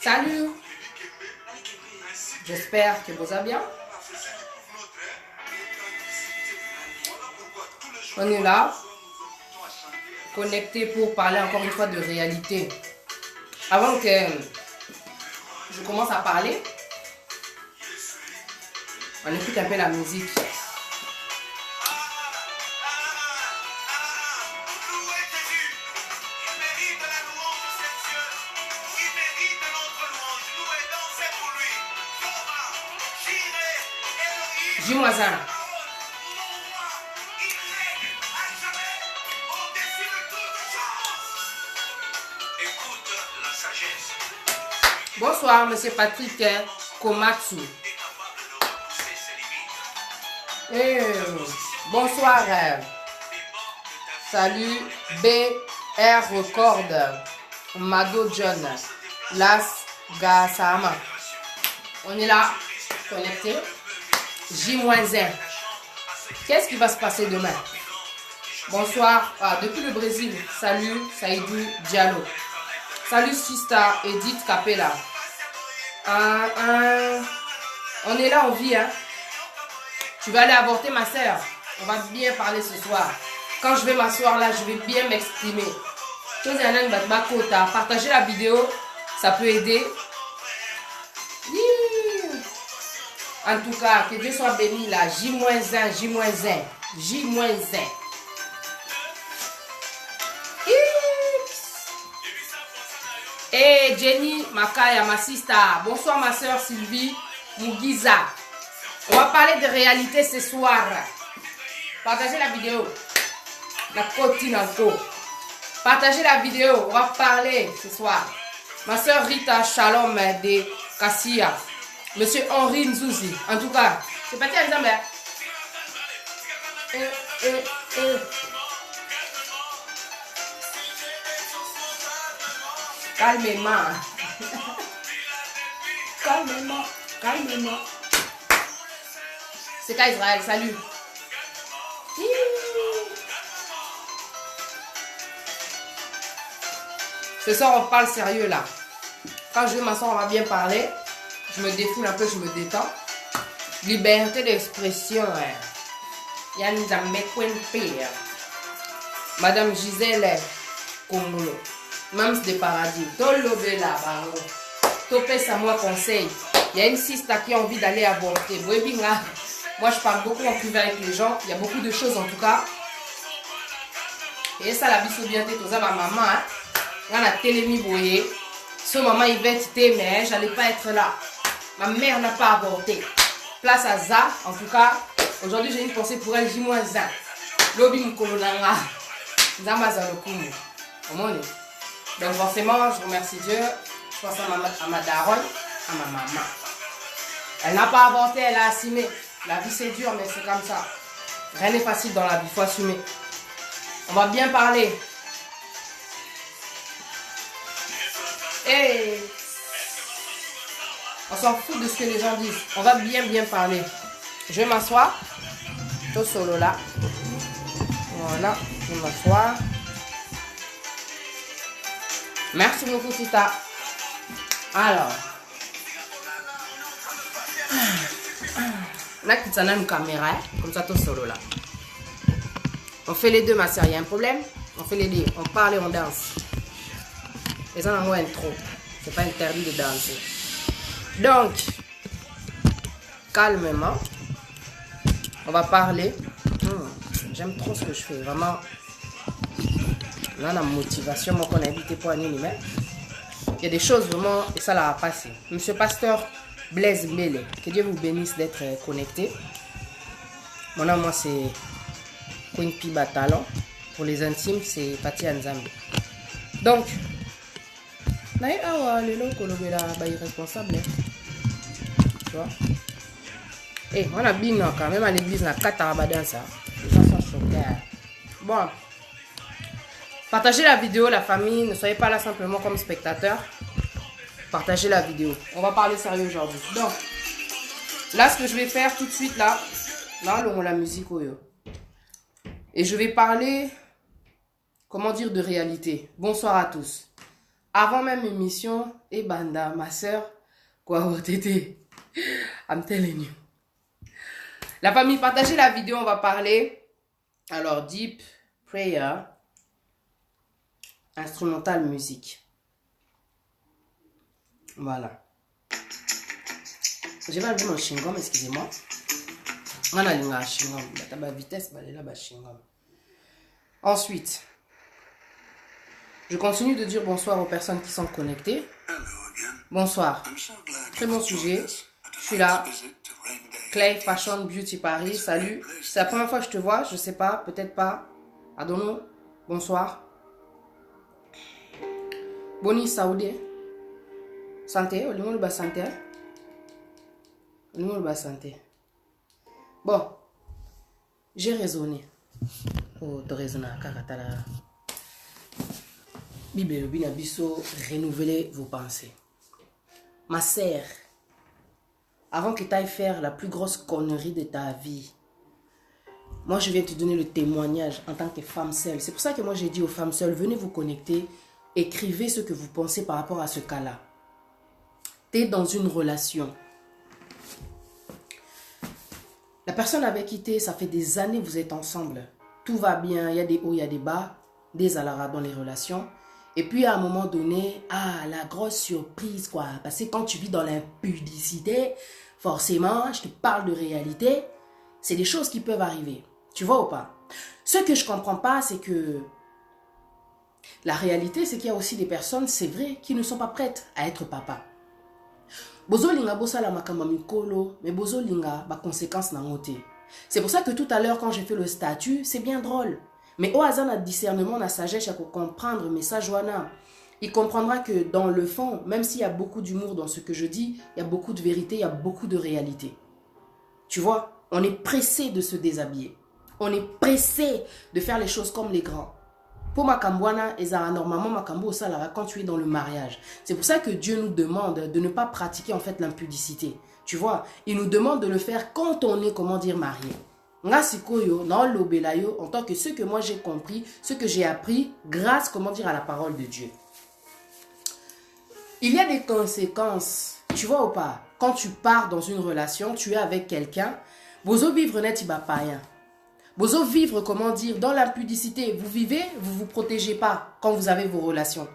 Salut, j'espère que vous allez bien. On est là, connecté pour parler encore une fois de réalité. Avant que je commence à parler, on écoute un peu la musique. J-1. Bonsoir, monsieur Patrick Komatsu. Bonsoir. Salut, BR Record. Mado John. Las Gasama. On est là, connecté. J-1. Qu'est-ce qui va se passer demain? Bonsoir. Depuis le Brésil. Salut, Saïdou Diallo. Salut, Sista Edith Capella. On est là, on vit. Hein? Tu vas aller avorter, ma soeur. On va bien parler ce soir. Quand je vais m'asseoir là, je vais bien m'exprimer. Partagez la vidéo. Ça peut aider. En tout cas, que Dieu soit béni là. J-1, J-1, J-1. Hey Jenny Makaya, ma sister. Bonsoir ma soeur Sylvie Mugiza. On va parler de réalité ce soir. Partagez la vidéo. La cotine encore. Partagez la vidéo. On va parler ce soir. Ma soeur Rita Shalom de Kassia. Monsieur Henri Nzouzi. En tout cas, c'est parti ensemble. Calmement. Calmement. Calmement. C'est qu'à Israël. Salut. Ce soir, on parle sérieux là. Quand je vais m'asseoir, on va bien parler. Je me défoule un peu, je me détends. Liberté d'expression. Madame Gisèle Kongolo. Mams de paradis. Tolobela bango. Topé ça moi conseil. Il y a une sista qui a envie d'aller avorter. Moi je parle beaucoup en privé avec les gens. Il y a beaucoup de choses en tout cas. Et ça la vie bien tête aux ma maman. On a télémi boyé. Ce maman il va être mais j'allais pas être là. Ma mère n'a pas avorté. Place à ça, en tout cas, aujourd'hui j'ai une pensée pour elle, J-1. Lobi Mkolonanga. Zamaza Lokumu. Donc forcément, je remercie Dieu. Je pense à ma daronne, à ma maman. Elle n'a pas avorté, elle a assumé. La vie c'est dur, mais c'est comme ça. Rien n'est facile dans la vie, il faut assumer. On va bien parler. Et on s'en fout de ce que les gens disent. On va bien parler. Je vais m'asseoir. Tout solo là. Voilà. Je vais m'asseoir. Merci beaucoup, Tita. Alors. On a quitté une caméra. Comme ça, tout solo là. On fait les deux, ma soeur. Il y a un problème? On fait les deux. On parle et on danse. Et ça, on a trop. C'est pas interdit de danser. Donc, calmement, on va parler. J'aime trop ce que je fais, vraiment. Là, la motivation, moi, qu'on a invité pour un animal. Il y a des choses vraiment, et ça l'a passé. Monsieur Pasteur Blaise Mbele, que Dieu vous bénisse d'être connecté. Mon nom, moi, c'est Queen Piba Talon. Pour les intimes, c'est Pati Anzambi. Donc, irresponsable. Tu vois? Et on a bien quand même à l'église, on a 4 arabadans ça. Les gens sont choqués. Bon. Partagez la vidéo, la famille. Ne soyez pas là simplement comme spectateur. Partagez la vidéo. On va parler sérieux aujourd'hui. Donc, là, ce que je vais faire tout de suite, là, on a la musique. Et je vais parler, comment dire, de réalité. Bonsoir à tous. Avant même émission, et Banda, ma soeur, quoi, t'étais. I'm telling you. La famille, partagez la vidéo, on va parler. Alors, deep prayer, instrumental musique. Voilà. Je vais enlever mon chewing-gum, excusez-moi. On a un chewing-gum. La vitesse, là, chewing-gum. Ensuite, je continue de dire bonsoir aux personnes qui sont connectées. Bonsoir. Très bon sujet. Je suis là. Clay Fashion Beauty Paris. Salut. C'est la première fois que je te vois. Je sais pas. Peut-être pas. I don't know. Bonsoir. Boni Saoudé. Santé. Au niveau de santé. Au niveau de santé. Bon. J'ai raisonné. Oh, tu raisonnes. Karatala. Bible, binabiso, renouvelez vos pensées. Ma sœur, avant que tu ailles faire la plus grosse connerie de ta vie, moi je viens te donner le témoignage en tant que femme seule. C'est pour ça que moi j'ai dit aux femmes seules, venez vous connecter, écrivez ce que vous pensez par rapport à ce cas-là. Tu es dans une relation. La personne avec qui tu es, ça fait des années que vous êtes ensemble. Tout va bien, il y a des hauts, il y a des bas, des alara dans les relations. Et puis à un moment donné, la grosse surprise quoi. Parce que quand tu vis dans l'impudicité, forcément, je te parle de réalité, c'est des choses qui peuvent arriver. Tu vois ou pas? Ce que je comprends pas, c'est que la réalité, c'est qu'il y a aussi des personnes, c'est vrai, qui ne sont pas prêtes à être papa. Bozo linga bosa la makamba mikolo, mais bozo linga ba conséquences na ngote. C'est pour ça que tout à l'heure, quand j'ai fait le statut, c'est bien drôle. Mais au hasard, notre discernement, notre sagesse, pour comprendre le message, il comprendra que dans le fond, même s'il y a beaucoup d'humour dans ce que je dis, il y a beaucoup de vérité, il y a beaucoup de réalité. Tu vois, on est pressé de se déshabiller. On est pressé de faire les choses comme les grands. Pour Makambouana, normalement, Makambo, ça, là, quand tu es dans le mariage. C'est pour ça que Dieu nous demande de ne pas pratiquer en fait l'impudicité. Tu vois, il nous demande de le faire quand on est, comment dire, marié. En tant que ce que moi j'ai compris, ce que j'ai appris grâce, comment dire, à la parole de Dieu. Il y a des conséquences, tu vois ou pas? Quand tu pars dans une relation, tu es avec quelqu'un, bozo vivre net iba païen. Bozo vivre, comment dire, dans l'impudicité. Vous vivez, vous vous protégez pas quand vous avez vos relations.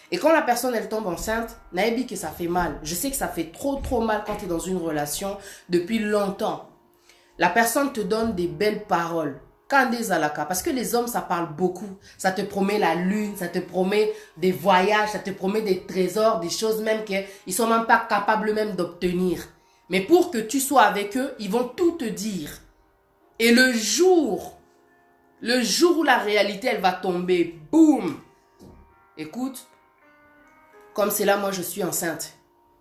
Et quand la personne elle tombe enceinte, naïbi que ça fait mal. Je sais que ça fait trop mal quand tu es dans une relation depuis longtemps. La personne te donne des belles paroles. Parce que les hommes, ça parle beaucoup. Ça te promet la lune, ça te promet des voyages, ça te promet des trésors, des choses même qu'ils ne sont même pas capables même d'obtenir. Mais pour que tu sois avec eux, ils vont tout te dire. Et le jour où la réalité, elle va tomber, boum. Écoute, comme c'est là, moi, je suis enceinte.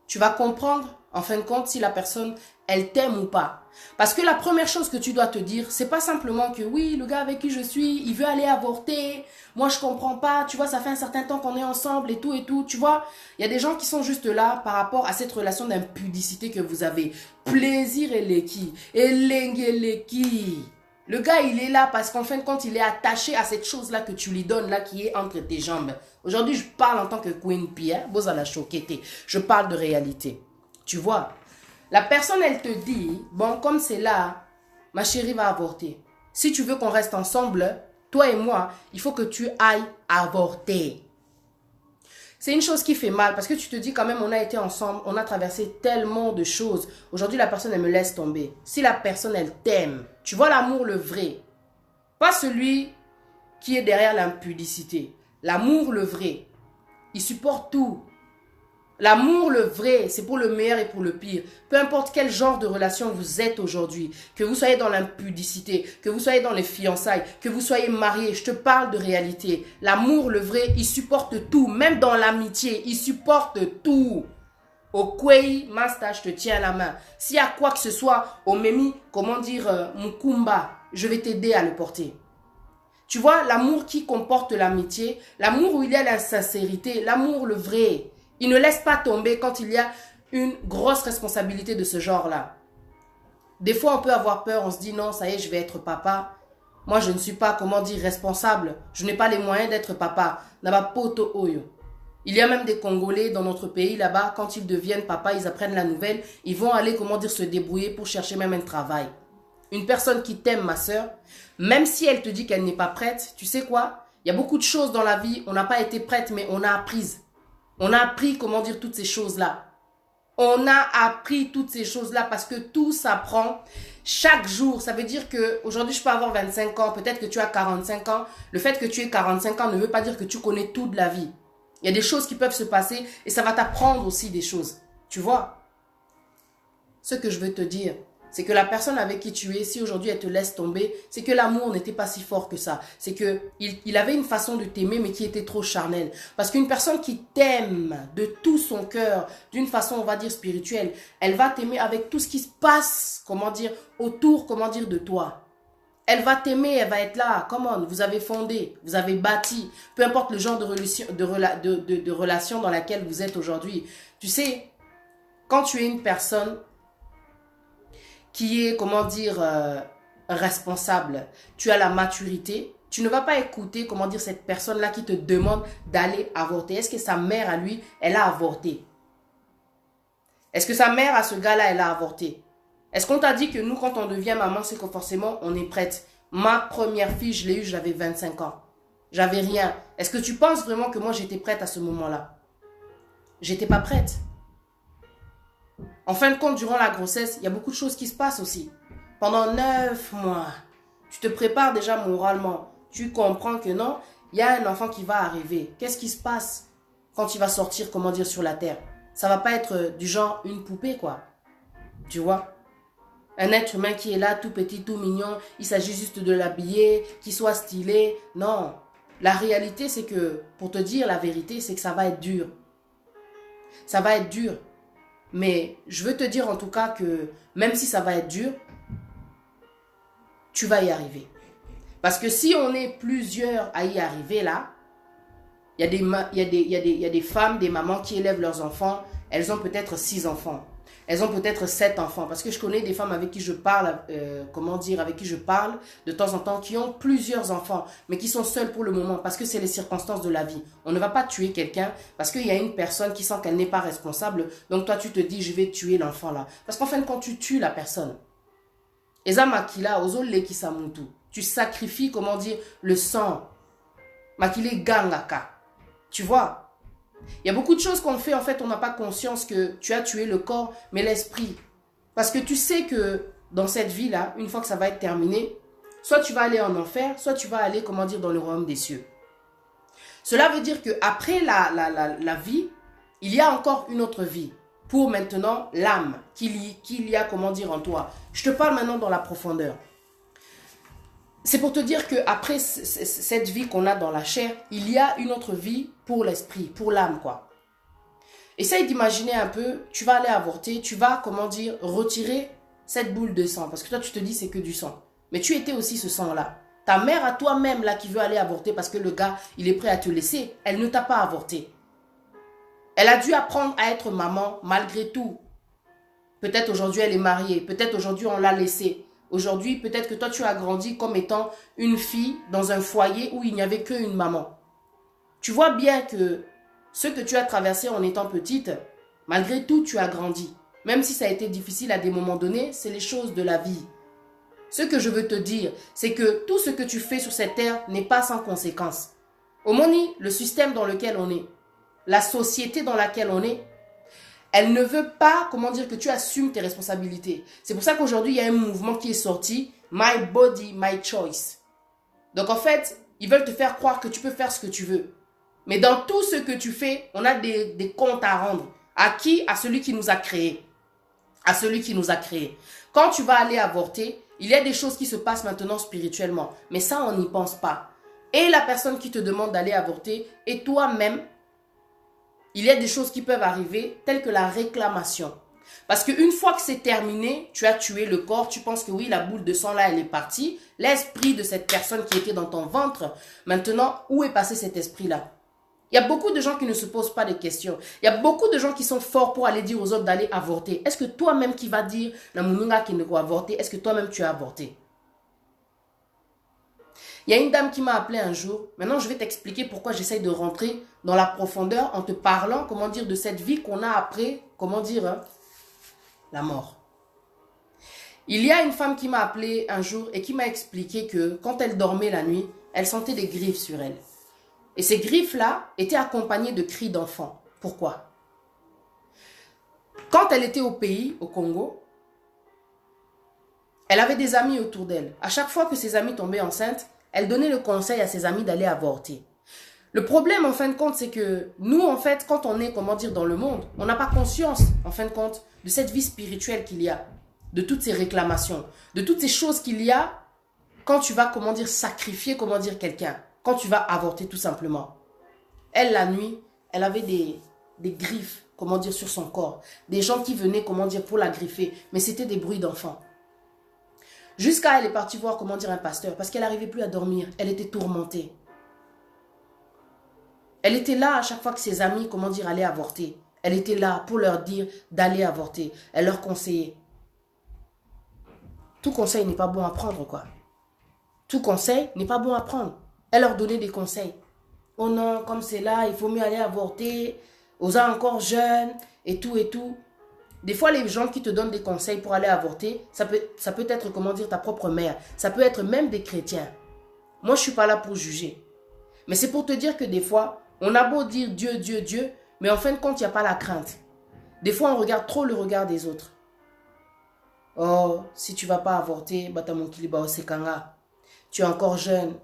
Tu vas comprendre, en fin de compte, si la personne, elle t'aime ou pas. Parce que la première chose que tu dois te dire, c'est pas simplement que oui, le gars avec qui je suis, il veut aller avorter. Moi, je comprends pas. Tu vois, ça fait un certain temps qu'on est ensemble et tout. Tu vois, il y a des gens qui sont juste là par rapport à cette relation d'impudicité que vous avez. Plaisir et leki. Et leki. Le gars, il est là parce qu'en fin de compte, il est attaché à cette chose-là que tu lui donnes, là, qui est entre tes jambes. Aujourd'hui, je parle en tant que Queen Pierre. Boza la choquette. Je parle de réalité. Tu vois, la personne, elle te dit, bon, comme c'est là, ma chérie va avorter. Si tu veux qu'on reste ensemble, toi et moi, il faut que tu ailles avorter. C'est une chose qui fait mal parce que tu te dis quand même, on a été ensemble, on a traversé tellement de choses. Aujourd'hui, la personne, elle me laisse tomber. Si la personne, elle t'aime, tu vois l'amour, le vrai. Pas celui qui est derrière l'impudicité. L'amour, le vrai. Il supporte tout. L'amour, le vrai, c'est pour le meilleur et pour le pire. Peu importe quel genre de relation vous êtes aujourd'hui, que vous soyez dans l'impudicité, que vous soyez dans les fiançailles, que vous soyez marié, je te parle de réalité. L'amour, le vrai, il supporte tout. Même dans l'amitié, il supporte tout. Au Kwei, Master, je te tiens la main. S'il y a quoi que ce soit, au Memi, comment dire, Mukumba, je vais t'aider à le porter. Tu vois, l'amour qui comporte l'amitié, l'amour où il y a la sincérité, l'amour, le vrai. Il ne laisse pas tomber quand il y a une grosse responsabilité de ce genre-là. Des fois, on peut avoir peur, on se dit non, ça y est, je vais être papa. Moi, je ne suis pas, comment dire, responsable. Je n'ai pas les moyens d'être papa. Naba poto oyo. Il y a même des Congolais dans notre pays là-bas, quand ils deviennent papa, ils apprennent la nouvelle, ils vont aller, comment dire, se débrouiller pour chercher même un travail. Une personne qui t'aime, ma soeur, même si elle te dit qu'elle n'est pas prête, tu sais quoi? Il y a beaucoup de choses dans la vie, on n'a pas été prête, mais on a appris. On a appris, comment dire, toutes ces choses-là. On a appris toutes ces choses-là parce que tout s'apprend chaque jour. Ça veut dire qu'aujourd'hui, je peux avoir 25 ans, peut-être que tu as 45 ans. Le fait que tu aies 45 ans ne veut pas dire que tu connais toute la vie. Il y a des choses qui peuvent se passer et ça va t'apprendre aussi des choses. Tu vois? Ce que je veux te dire, c'est que la personne avec qui tu es, si aujourd'hui elle te laisse tomber, c'est que l'amour n'était pas si fort que ça. C'est qu'il avait une façon de t'aimer, mais qui était trop charnelle. Parce qu'une personne qui t'aime de tout son cœur, d'une façon, on va dire, spirituelle, elle va t'aimer avec tout ce qui se passe, comment dire, autour, comment dire, de toi. Elle va t'aimer, elle va être là. Comment? Vous avez fondé, vous avez bâti. Peu importe le genre de relation dans laquelle vous êtes aujourd'hui. Tu sais, quand tu es une personne qui est, comment dire, responsable, tu as la maturité, tu ne vas pas écouter, comment dire, cette personne-là qui te demande d'aller avorter. Est-ce que sa mère, à lui, elle a avorté? Est-ce que sa mère, à ce gars-là, elle a avorté? Est-ce qu'on t'a dit que nous, quand on devient maman, c'est que forcément, on est prête? Ma première fille, je l'ai eue, j'avais 25 ans. J'avais rien. Est-ce que tu penses vraiment que moi, j'étais prête à ce moment-là? J'étais pas prête. En fin de compte, durant la grossesse, il y a beaucoup de choses qui se passent aussi. Pendant 9 mois, tu te prépares déjà moralement. Tu comprends que non, il y a un enfant qui va arriver. Qu'est-ce qui se passe quand il va sortir, comment dire, sur la terre? Ça va pas être du genre une poupée, quoi. Tu vois? Un être humain qui est là, tout petit, tout mignon. Il s'agit juste de l'habiller, qu'il soit stylé. Non. La réalité, c'est que, pour te dire la vérité, c'est que ça va être dur. Ça va être dur. Mais je veux te dire en tout cas que même si ça va être dur, tu vas y arriver. Parce que si on est plusieurs à y arriver là, il y a des femmes, des mamans qui élèvent leurs enfants. Elles ont peut-être 6 enfants. Elles ont peut-être 7 enfants. Parce que je connais des femmes avec qui je parle, avec qui je parle de temps en temps, qui ont plusieurs enfants, mais qui sont seules pour le moment, parce que c'est les circonstances de la vie. On ne va pas tuer quelqu'un parce qu'il y a une personne qui sent qu'elle n'est pas responsable. Donc toi, tu te dis, je vais tuer l'enfant là. Parce qu'en fin de compte, tu tues la personne. Eza makila, ozole ki samuntu. Tu sacrifies, comment dire, le sang. Makile gangaka. Tu vois? Il y a beaucoup de choses qu'on fait, en fait, on n'a pas conscience que tu as tué le corps, mais l'esprit. Parce que tu sais que dans cette vie-là, une fois que ça va être terminé, soit tu vas aller en enfer, soit tu vas aller, comment dire, dans le royaume des cieux. Cela veut dire qu'après la vie, il y a encore une autre vie. Pour maintenant, l'âme qu'il y a, comment dire, en toi. Je te parle maintenant dans la profondeur. C'est pour te dire qu'après cette vie qu'on a dans la chair, il y a une autre vie pour l'esprit, pour l'âme, quoi. Essaye d'imaginer un peu, tu vas aller avorter, tu vas, comment dire, retirer cette boule de sang. Parce que toi, tu te dis, c'est que du sang. Mais tu étais aussi ce sang-là. Ta mère à toi-même, là, qui veut aller avorter parce que le gars, il est prêt à te laisser, elle ne t'a pas avorté. Elle a dû apprendre à être maman malgré tout. Peut-être aujourd'hui, elle est mariée. Peut-être aujourd'hui, on l'a laissée. Aujourd'hui, peut-être que toi, tu as grandi comme étant une fille dans un foyer où il n'y avait qu'une maman. Tu vois bien que ce que tu as traversé en étant petite, malgré tout, tu as grandi. Même si ça a été difficile à des moments donnés, c'est les choses de la vie. Ce que je veux te dire, c'est que tout ce que tu fais sur cette terre n'est pas sans conséquence. Omoni, le système dans lequel on est, la société dans laquelle on est, elle ne veut pas, comment dire, que tu assumes tes responsabilités. C'est pour ça qu'aujourd'hui, il y a un mouvement qui est sorti, My Body, My Choice. Donc en fait, ils veulent te faire croire que tu peux faire ce que tu veux. Mais dans tout ce que tu fais, on a des comptes à rendre. À qui? À celui qui nous a créés. À celui qui nous a créés. Quand tu vas aller avorter, il y a des choses qui se passent maintenant spirituellement. Mais ça, on n'y pense pas. Et la personne qui te demande d'aller avorter, et toi-même, il y a des choses qui peuvent arriver, telles que la réclamation. Parce qu'une fois que c'est terminé, tu as tué le corps, tu penses que oui, la boule de sang là, elle est partie. L'esprit de cette personne qui était dans ton ventre, maintenant, où est passé cet esprit-là? Il y a beaucoup de gens qui ne se posent pas de questions. Il y a beaucoup de gens qui sont forts pour aller dire aux autres d'aller avorter. Est-ce que toi-même qui vas dire, la mouninga qui ne doit avorter, est-ce que toi-même tu as avorté? Il y a une dame qui m'a appelé un jour. Maintenant, je vais t'expliquer pourquoi j'essaye de rentrer dans la profondeur en te parlant, comment dire, de cette vie qu'on a après, comment dire, hein, la mort. Il y a une femme qui m'a appelé un jour et qui m'a expliqué que quand elle dormait la nuit, elle sentait des griffes sur elle. Et ces griffes-là étaient accompagnées de cris d'enfants. Pourquoi? Quand elle était au pays, au Congo, elle avait des amis autour d'elle. À chaque fois que ses amis tombaient enceintes, elle donnait le conseil à ses amis d'aller avorter. Le problème, en fin de compte, c'est que nous, en fait, quand on est, comment dire, dans le monde, on n'a pas conscience, en fin de compte, de cette vie spirituelle qu'il y a, de toutes ces réclamations, de toutes ces choses qu'il y a quand tu vas, comment dire, sacrifier, comment dire, quelqu'un, quand tu vas avorter tout simplement. Elle, la nuit, elle avait des griffes, comment dire, sur son corps. Des gens qui venaient, comment dire, pour la griffer, mais c'était des bruits d'enfants. Jusqu'à elle est partie voir, comment dire, un pasteur, parce qu'elle n'arrivait plus à dormir, elle était tourmentée. Elle était là à chaque fois que ses amis, comment dire, allaient avorter. Elle était là pour leur dire d'aller avorter. Elle leur conseillait. Tout conseil n'est pas bon à prendre, quoi. Tout conseil n'est pas bon à prendre. Elle leur donnait des conseils. Oh non, comme c'est là, il faut mieux aller avorter. Aux uns encore jeunes, et tout, et tout. Des fois, les gens qui te donnent des conseils pour aller avorter, ça peut être, comment dire, ta propre mère. Ça peut être même des chrétiens. Moi, je ne suis pas là pour juger. Mais c'est pour te dire que des fois, on a beau dire Dieu, Dieu, Dieu, mais en fin de compte, il n'y a pas la crainte. Des fois, on regarde trop le regard des autres. Oh, si tu ne vas pas avorter, tu es encore jeune,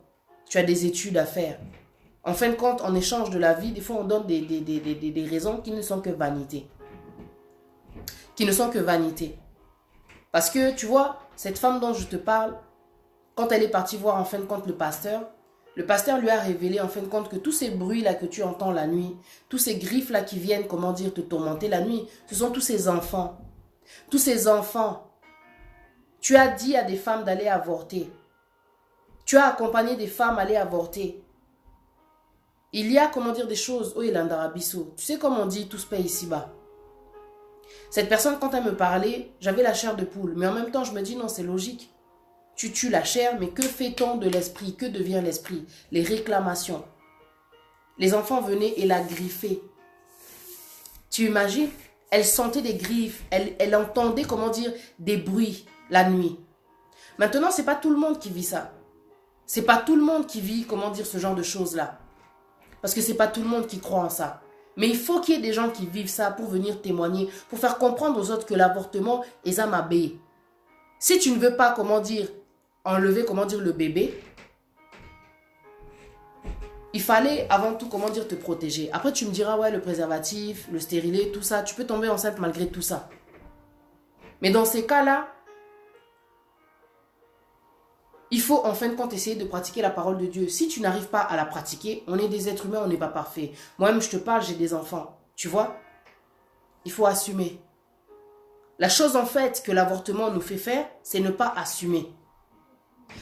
tu as des études à faire. En fin de compte, en échange de la vie, des fois, on donne des raisons qui ne sont que vanité. Qui ne sont que vanité. Parce que, tu vois, cette femme dont je te parle, quand elle est partie voir en fin de compte le pasteur lui a révélé en fin de compte que tous ces bruits-là que tu entends la nuit, tous ces griffes-là qui viennent, comment dire, te tourmenter la nuit, ce sont tous ces enfants. Tous ces enfants. Tu as dit à des femmes d'aller avorter. Tu as accompagné des femmes à aller avorter. Il y a, comment dire, des choses, oh, Elandarabiso. Tu sais comme on dit, tout se paye ici-bas. Cette personne, quand elle me parlait, j'avais la chair de poule. Mais en même temps, je me dis, non, c'est logique. Tu tues la chair, mais que fait-on de l'esprit? Que devient l'esprit? Les réclamations. Les enfants venaient et la griffaient. Tu imagines? Elle sentait des griffes. Elle entendait, comment dire, des bruits la nuit. Maintenant, ce n'est pas tout le monde qui vit ça. Ce n'est pas tout le monde qui vit, comment dire, ce genre de choses-là. Parce que ce n'est pas tout le monde qui croit en ça. Mais il faut qu'il y ait des gens qui vivent ça pour venir témoigner, pour faire comprendre aux autres que l'avortement est un mabé. Si tu ne veux pas, comment dire, enlever, comment dire, le bébé, il fallait avant tout, comment dire, te protéger. Après, tu me diras, ouais, le préservatif, le stérilet, tout ça, tu peux tomber enceinte malgré tout ça. Mais dans ces cas-là, il faut en fin de compte essayer de pratiquer la parole de Dieu. Si tu n'arrives pas à la pratiquer, on est des êtres humains, on n'est pas parfait. Moi-même, je te parle, j'ai des enfants. Tu vois? Il faut assumer. La chose en fait que l'avortement nous fait faire, c'est ne pas assumer.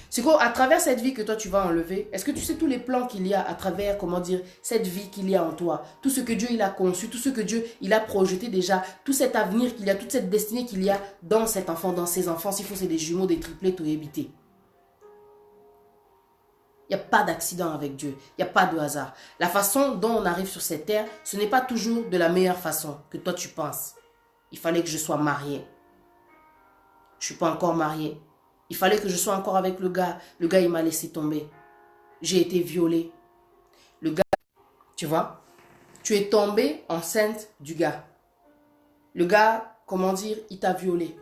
C'est qu'à travers cette vie que toi tu vas enlever, est-ce que tu sais tous les plans qu'il y a à travers, comment dire, cette vie qu'il y a en toi, tout ce que Dieu il a conçu, tout ce que Dieu il a projeté déjà, tout cet avenir qu'il y a, toute cette destinée qu'il y a dans cet enfant, dans ses enfants, s'il faut c'est des jumeaux, des triplés, tout éviter. Il n'y a pas d'accident avec Dieu, il n'y a pas de hasard. La façon dont on arrive sur cette terre, ce n'est pas toujours de la meilleure façon que toi tu penses. Il fallait que je sois mariée. Je ne suis pas encore mariée. Il fallait que je sois encore avec le gars. Le gars, il m'a laissé tomber. J'ai été violée. Le gars, tu vois, tu es tombée enceinte du gars. Le gars, comment dire, il t'a violée.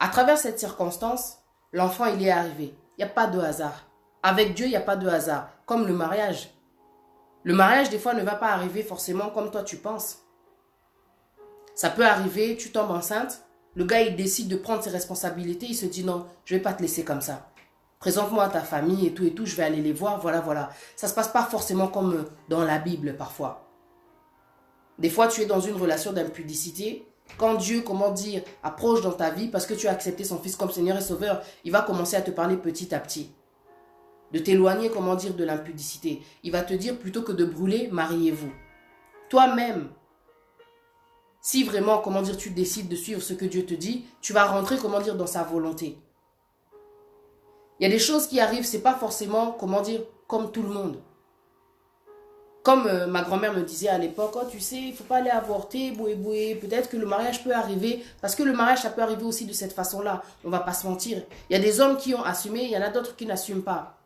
À travers cette circonstance, l'enfant, il est arrivé. Il n'y a pas de hasard. Avec Dieu, il n'y a pas de hasard. Comme le mariage. Le mariage, des fois, ne va pas arriver forcément comme toi, tu penses. Ça peut arriver, tu tombes enceinte. Le gars, il décide de prendre ses responsabilités. Il se dit non, je ne vais pas te laisser comme ça. Présente-moi à ta famille et tout, je vais aller les voir, voilà, voilà. Ça ne se passe pas forcément comme dans la Bible parfois. Des fois, tu es dans une relation d'impudicité. Quand Dieu, comment dire, approche dans ta vie parce que tu as accepté son Fils comme Seigneur et Sauveur, il va commencer à te parler petit à petit. De t'éloigner, comment dire, de l'impudicité. Il va te dire plutôt que de brûler, mariez-vous. Toi-même, si vraiment, comment dire, tu décides de suivre ce que Dieu te dit, tu vas rentrer, comment dire, dans sa volonté. Il y a des choses qui arrivent, c'est pas forcément, comment dire, comme tout le monde. Comme ma grand-mère me disait à l'époque, oh, tu sais, il ne faut pas aller avorter, boué boué. Peut-être que le mariage peut arriver, parce que le mariage, ça peut arriver aussi de cette façon-là. On ne va pas se mentir. Il y a des hommes qui ont assumé, il y en a d'autres qui n'assument pas.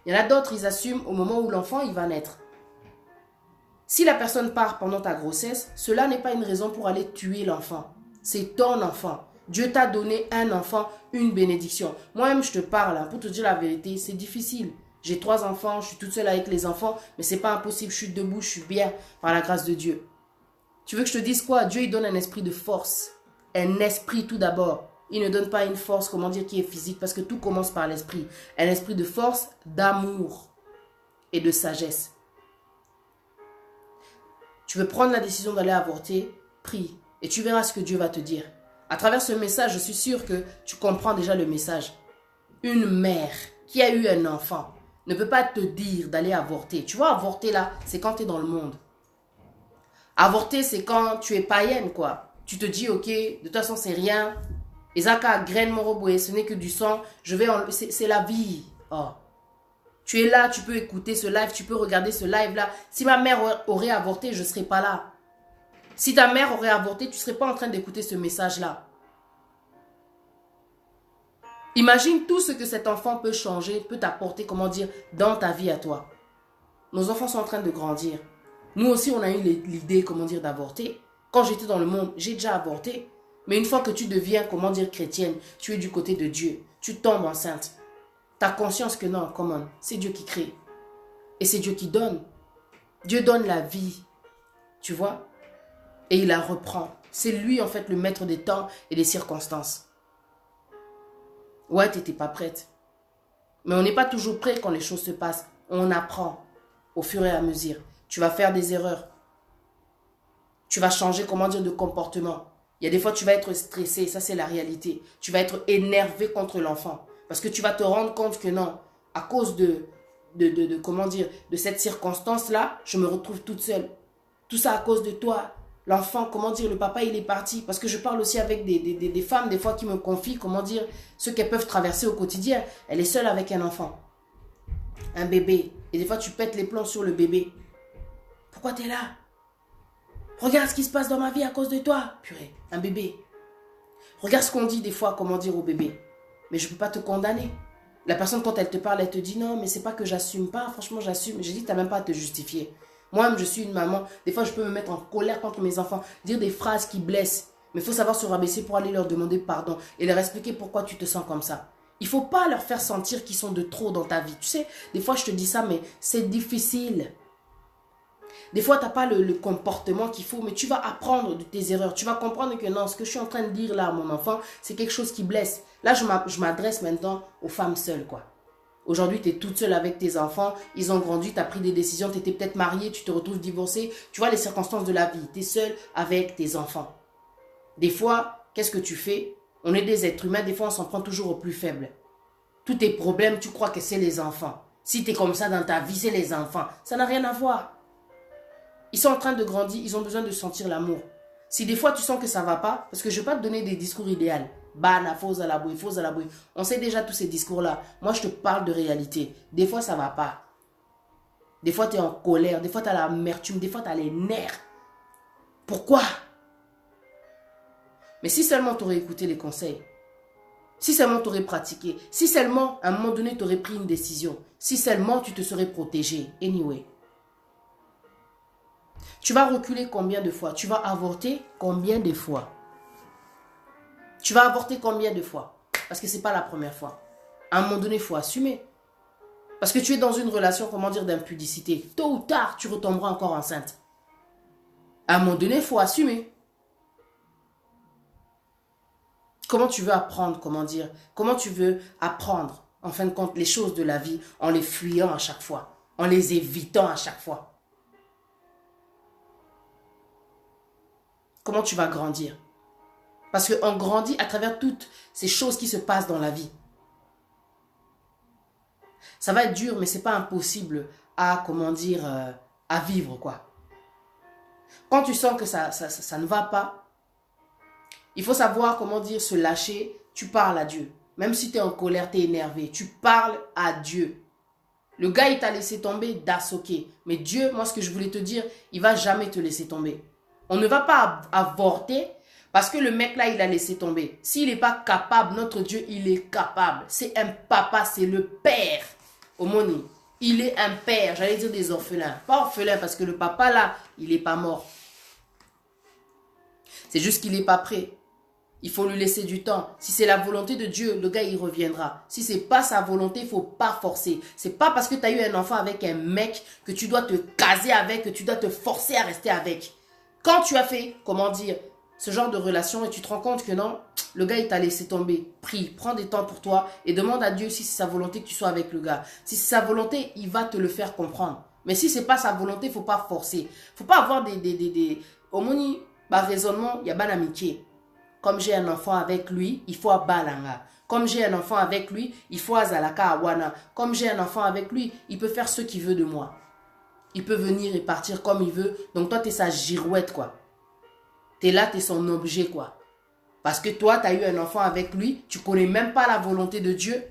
Il y en a d'autres, ils assument au moment où l'enfant, il va naître. Si la personne part pendant ta grossesse, cela n'est pas une raison pour aller tuer l'enfant. C'est ton enfant. Dieu t'a donné un enfant, une bénédiction. Moi-même, je te parle, pour te dire la vérité, c'est difficile. J'ai 3 enfants, je suis toute seule avec les enfants, mais c'est pas impossible, je suis debout, je suis bien, par la grâce de Dieu. Tu veux que je te dise quoi? Dieu, il donne un esprit de force. Un esprit tout d'abord. Il ne donne pas une force, comment dire, qui est physique, parce que tout commence par l'esprit. Un esprit de force, d'amour et de sagesse. Tu veux prendre la décision d'aller avorter, prie, et tu verras ce que Dieu va te dire. À travers ce message, je suis sûre que tu comprends déjà le message. Une mère qui a eu un enfant ne peut pas te dire d'aller avorter. Tu vois, avorter là, c'est quand tu es dans le monde. Avorter, c'est quand tu es païenne, quoi. Tu te dis, ok, de toute façon, c'est rien. Ezaka, graine moroboué, ce n'est que du sang. C'est la vie. Oh. Tu es là, tu peux écouter ce live, tu peux regarder ce live-là. Si ma mère aurait avorté, je ne serais pas là. Si ta mère aurait avorté, tu ne serais pas en train d'écouter ce message-là. Imagine tout ce que cet enfant peut changer, peut t'apporter, comment dire, dans ta vie à toi. Nos enfants sont en train de grandir. Nous aussi, on a eu l'idée, comment dire, d'avorter. Quand j'étais dans le monde, j'ai déjà avorté. Mais une fois que tu deviens, comment dire, chrétienne, tu es du côté de Dieu. Tu tombes enceinte. Tu as conscience que non, comment, c'est Dieu qui crée. Et c'est Dieu qui donne. Dieu donne la vie. Tu vois? Et il la reprend. C'est lui, en fait, le maître des temps et des circonstances. Ouais, tu n'étais pas prête. Mais on n'est pas toujours prêt quand les choses se passent. On apprend au fur et à mesure. Tu vas faire des erreurs. Tu vas changer, comment dire, de comportement. Il y a des fois, tu vas être stressé. Ça, c'est la réalité. Tu vas être énervé contre l'enfant. Parce que tu vas te rendre compte que non, à cause comment dire, de cette circonstance-là, je me retrouve toute seule. Tout ça à cause de toi. L'enfant, comment dire, le papa, il est parti. Parce que je parle aussi avec des femmes, des fois, qui me confient, comment dire, ce qu'elles peuvent traverser au quotidien. Elle est seule avec un enfant. Un bébé. Et des fois, tu pètes les plombs sur le bébé. Pourquoi tu es là? Regarde ce qui se passe dans ma vie à cause de toi. Purée, un bébé. Regarde ce qu'on dit des fois, comment dire au bébé. Mais je ne peux pas te condamner. La personne, quand elle te parle, elle te dit non, mais c'est pas que j'assume pas. Franchement, j'assume. J'ai dit, tu n'as même pas à te justifier. Moi-même, je suis une maman. Des fois, je peux me mettre en colère contre mes enfants, dire des phrases qui blessent. Mais il faut savoir se rabaisser pour aller leur demander pardon et leur expliquer pourquoi tu te sens comme ça. Il ne faut pas leur faire sentir qu'ils sont de trop dans ta vie. Tu sais, des fois, je te dis ça, mais c'est difficile. Des fois, tu n'as pas le comportement qu'il faut, mais tu vas apprendre de tes erreurs. Tu vas comprendre que non, ce que je suis en train de dire là à mon enfant, c'est quelque chose qui blesse. Là, je m'adresse maintenant aux femmes seules, quoi. Aujourd'hui, tu es toute seule avec tes enfants, ils ont grandi, tu as pris des décisions, tu étais peut-être mariée, tu te retrouves divorcée. Tu vois les circonstances de la vie, tu es seule avec tes enfants. Des fois, qu'est-ce que tu fais? On est des êtres humains, des fois on s'en prend toujours aux plus faibles. Tous tes problèmes, tu crois que c'est les enfants. Si tu es comme ça dans ta vie, c'est les enfants. Ça n'a rien à voir. Ils sont en train de grandir, ils ont besoin de sentir l'amour. Si des fois tu sens que ça ne va pas, parce que je ne vais pas te donner des discours idéaux. Bana, faux à la bouille, faux à la bouille. On sait déjà tous ces discours-là. Moi, je te parle de réalité. Des fois, ça ne va pas. Des fois, tu es en colère. Des fois, tu as l'amertume. Des fois, tu as les nerfs. Pourquoi? Mais si seulement tu aurais écouté les conseils, si seulement tu aurais pratiqué, si seulement, à un moment donné, tu aurais pris une décision, si seulement tu te serais protégé. Anyway. Tu vas reculer combien de fois? Tu vas avorter combien de fois? Tu vas avorter combien de fois? Parce que ce n'est pas la première fois. À un moment donné, il faut assumer. Parce que tu es dans une relation, comment dire, d'impudicité. Tôt ou tard, tu retomberas encore enceinte. À un moment donné, il faut assumer. Comment tu veux apprendre, comment dire? Comment tu veux apprendre, en fin de compte, les choses de la vie en les fuyant à chaque fois, en les évitant à chaque fois? Comment tu vas grandir? Parce qu'on grandit à travers toutes ces choses qui se passent dans la vie. Ça va être dur, mais ce n'est pas impossible à, comment dire, à vivre, quoi. Quand tu sens que ça ne va pas, il faut savoir, comment dire, se lâcher. Tu parles à Dieu. Même si tu es en colère, tu es énervé, tu parles à Dieu. Le gars, il t'a laissé tomber, that's ok. Mais Dieu, moi, ce que je voulais te dire, il va jamais te laisser tomber. On ne va pas avorter parce que le mec là, il a laissé tomber. S'il n'est pas capable, notre Dieu, il est capable. C'est un papa, c'est le père. Omoni, il est un père, j'allais dire des orphelins. Pas orphelin parce que le papa là, il n'est pas mort. C'est juste qu'il n'est pas prêt. Il faut lui laisser du temps. Si c'est la volonté de Dieu, le gars, il reviendra. Si c'est pas sa volonté, il ne faut pas forcer. C'est pas parce que tu as eu un enfant avec un mec que tu dois te caser avec, que tu dois te forcer à rester avec. Quand tu as fait, comment dire, ce genre de relation et tu te rends compte que non, le gars, il t'a laissé tomber. Prie, prends des temps pour toi et demande à Dieu si c'est sa volonté que tu sois avec le gars. Si c'est sa volonté, il va te le faire comprendre. Mais si c'est pas sa volonté, il ne faut pas forcer. Il ne faut pas avoir au moni, par raisonnement, il y a pas d'amitié. Comme j'ai un enfant avec lui, il faut à Balanga. Comme j'ai un enfant avec lui, il faut à Zalaka Awana. Comme j'ai un enfant avec lui, il peut faire ce qu'il veut de moi. Il peut venir et partir comme il veut. Donc toi, tu es sa girouette, quoi. Tu es là, tu es son objet, quoi. Parce que toi, tu as eu un enfant avec lui, tu ne connais même pas la volonté de Dieu.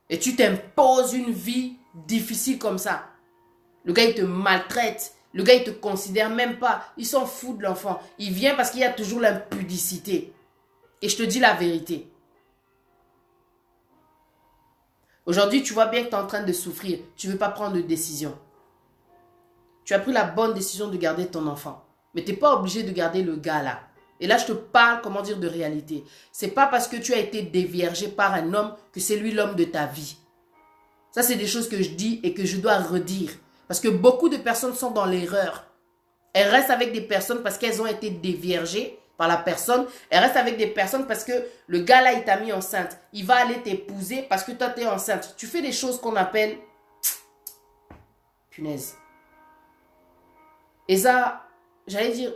Et tu t'imposes une vie difficile comme ça. Le gars, il te maltraite. Le gars, il te considère même pas. Il s'en fout de l'enfant. Il vient parce qu'il y a toujours l'impudicité. Et je te dis la vérité. Aujourd'hui, tu vois bien que tu es en train de souffrir. Tu ne veux pas prendre de décision. Tu as pris la bonne décision de garder ton enfant. Mais tu n'es pas obligé de garder le gars là. Et là, je te parle, comment dire, de réalité. Ce n'est pas parce que tu as été déviergé par un homme que c'est lui l'homme de ta vie. Ça, c'est des choses que je dis et que je dois redire. Parce que beaucoup de personnes sont dans l'erreur. Elles restent avec des personnes parce qu'elles ont été déviergées par la personne. Elles restent avec des personnes parce que le gars là, il t'a mis enceinte. Il va aller t'épouser parce que toi, tu es enceinte. Tu fais des choses qu'on appelle... Punaise. Et ça, j'allais dire,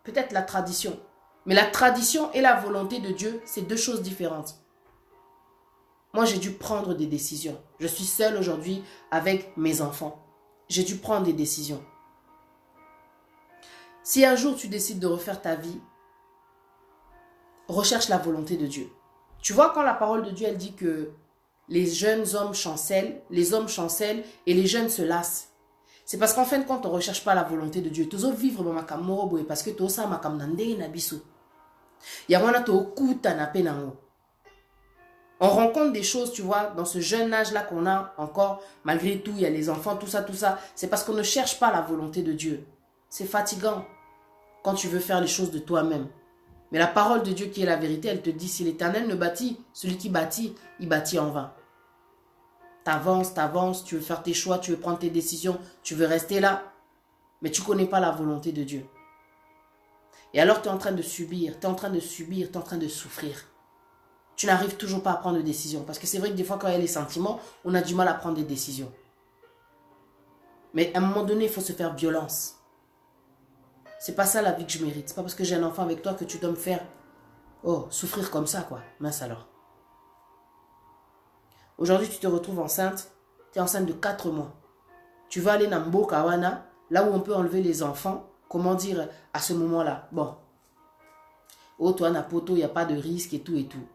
peut-être la tradition. Mais la tradition et la volonté de Dieu, c'est deux choses différentes. Moi, j'ai dû prendre des décisions. Je suis seule aujourd'hui avec mes enfants. J'ai dû prendre des décisions. Si un jour tu décides de refaire ta vie, recherche la volonté de Dieu. Tu vois, quand la parole de Dieu, elle dit que les jeunes hommes chancellent, les hommes chancellent et les jeunes se lassent. C'est parce qu'en fin de compte, on ne recherche pas la volonté de Dieu. Tous vivre dans ma kamorobo parce que tout ça ma kamnande na biso. Yamana to kuta na penango. On rencontre des choses, tu vois, dans ce jeune âge-là qu'on a encore, malgré tout, il y a les enfants, tout ça. C'est parce qu'on ne cherche pas la volonté de Dieu. C'est fatigant quand tu veux faire les choses de toi-même. Mais la parole de Dieu qui est la vérité, elle te dit, si l'Éternel ne bâtit, celui qui bâtit, il bâtit en vain. T'avances, tu veux faire tes choix, tu veux prendre tes décisions, tu veux rester là, mais tu ne connais pas la volonté de Dieu. Et alors tu es en train de subir, tu es en train de souffrir. Tu n'arrives toujours pas à prendre de décision. Parce que c'est vrai que des fois, quand il y a les sentiments, on a du mal à prendre des décisions. Mais à un moment donné, il faut se faire violence. C'est pas ça la vie que je mérite. C'est pas parce que j'ai un enfant avec toi que tu dois me faire souffrir comme ça, quoi. Mince alors. Aujourd'hui, tu te retrouves enceinte. Tu es enceinte de 4 mois. Tu vas aller dans Mbokawana, là où on peut enlever les enfants. Comment dire à ce moment-là? Bon. Oh, toi, Napoto, il n'y a pas de risque et tout et tout.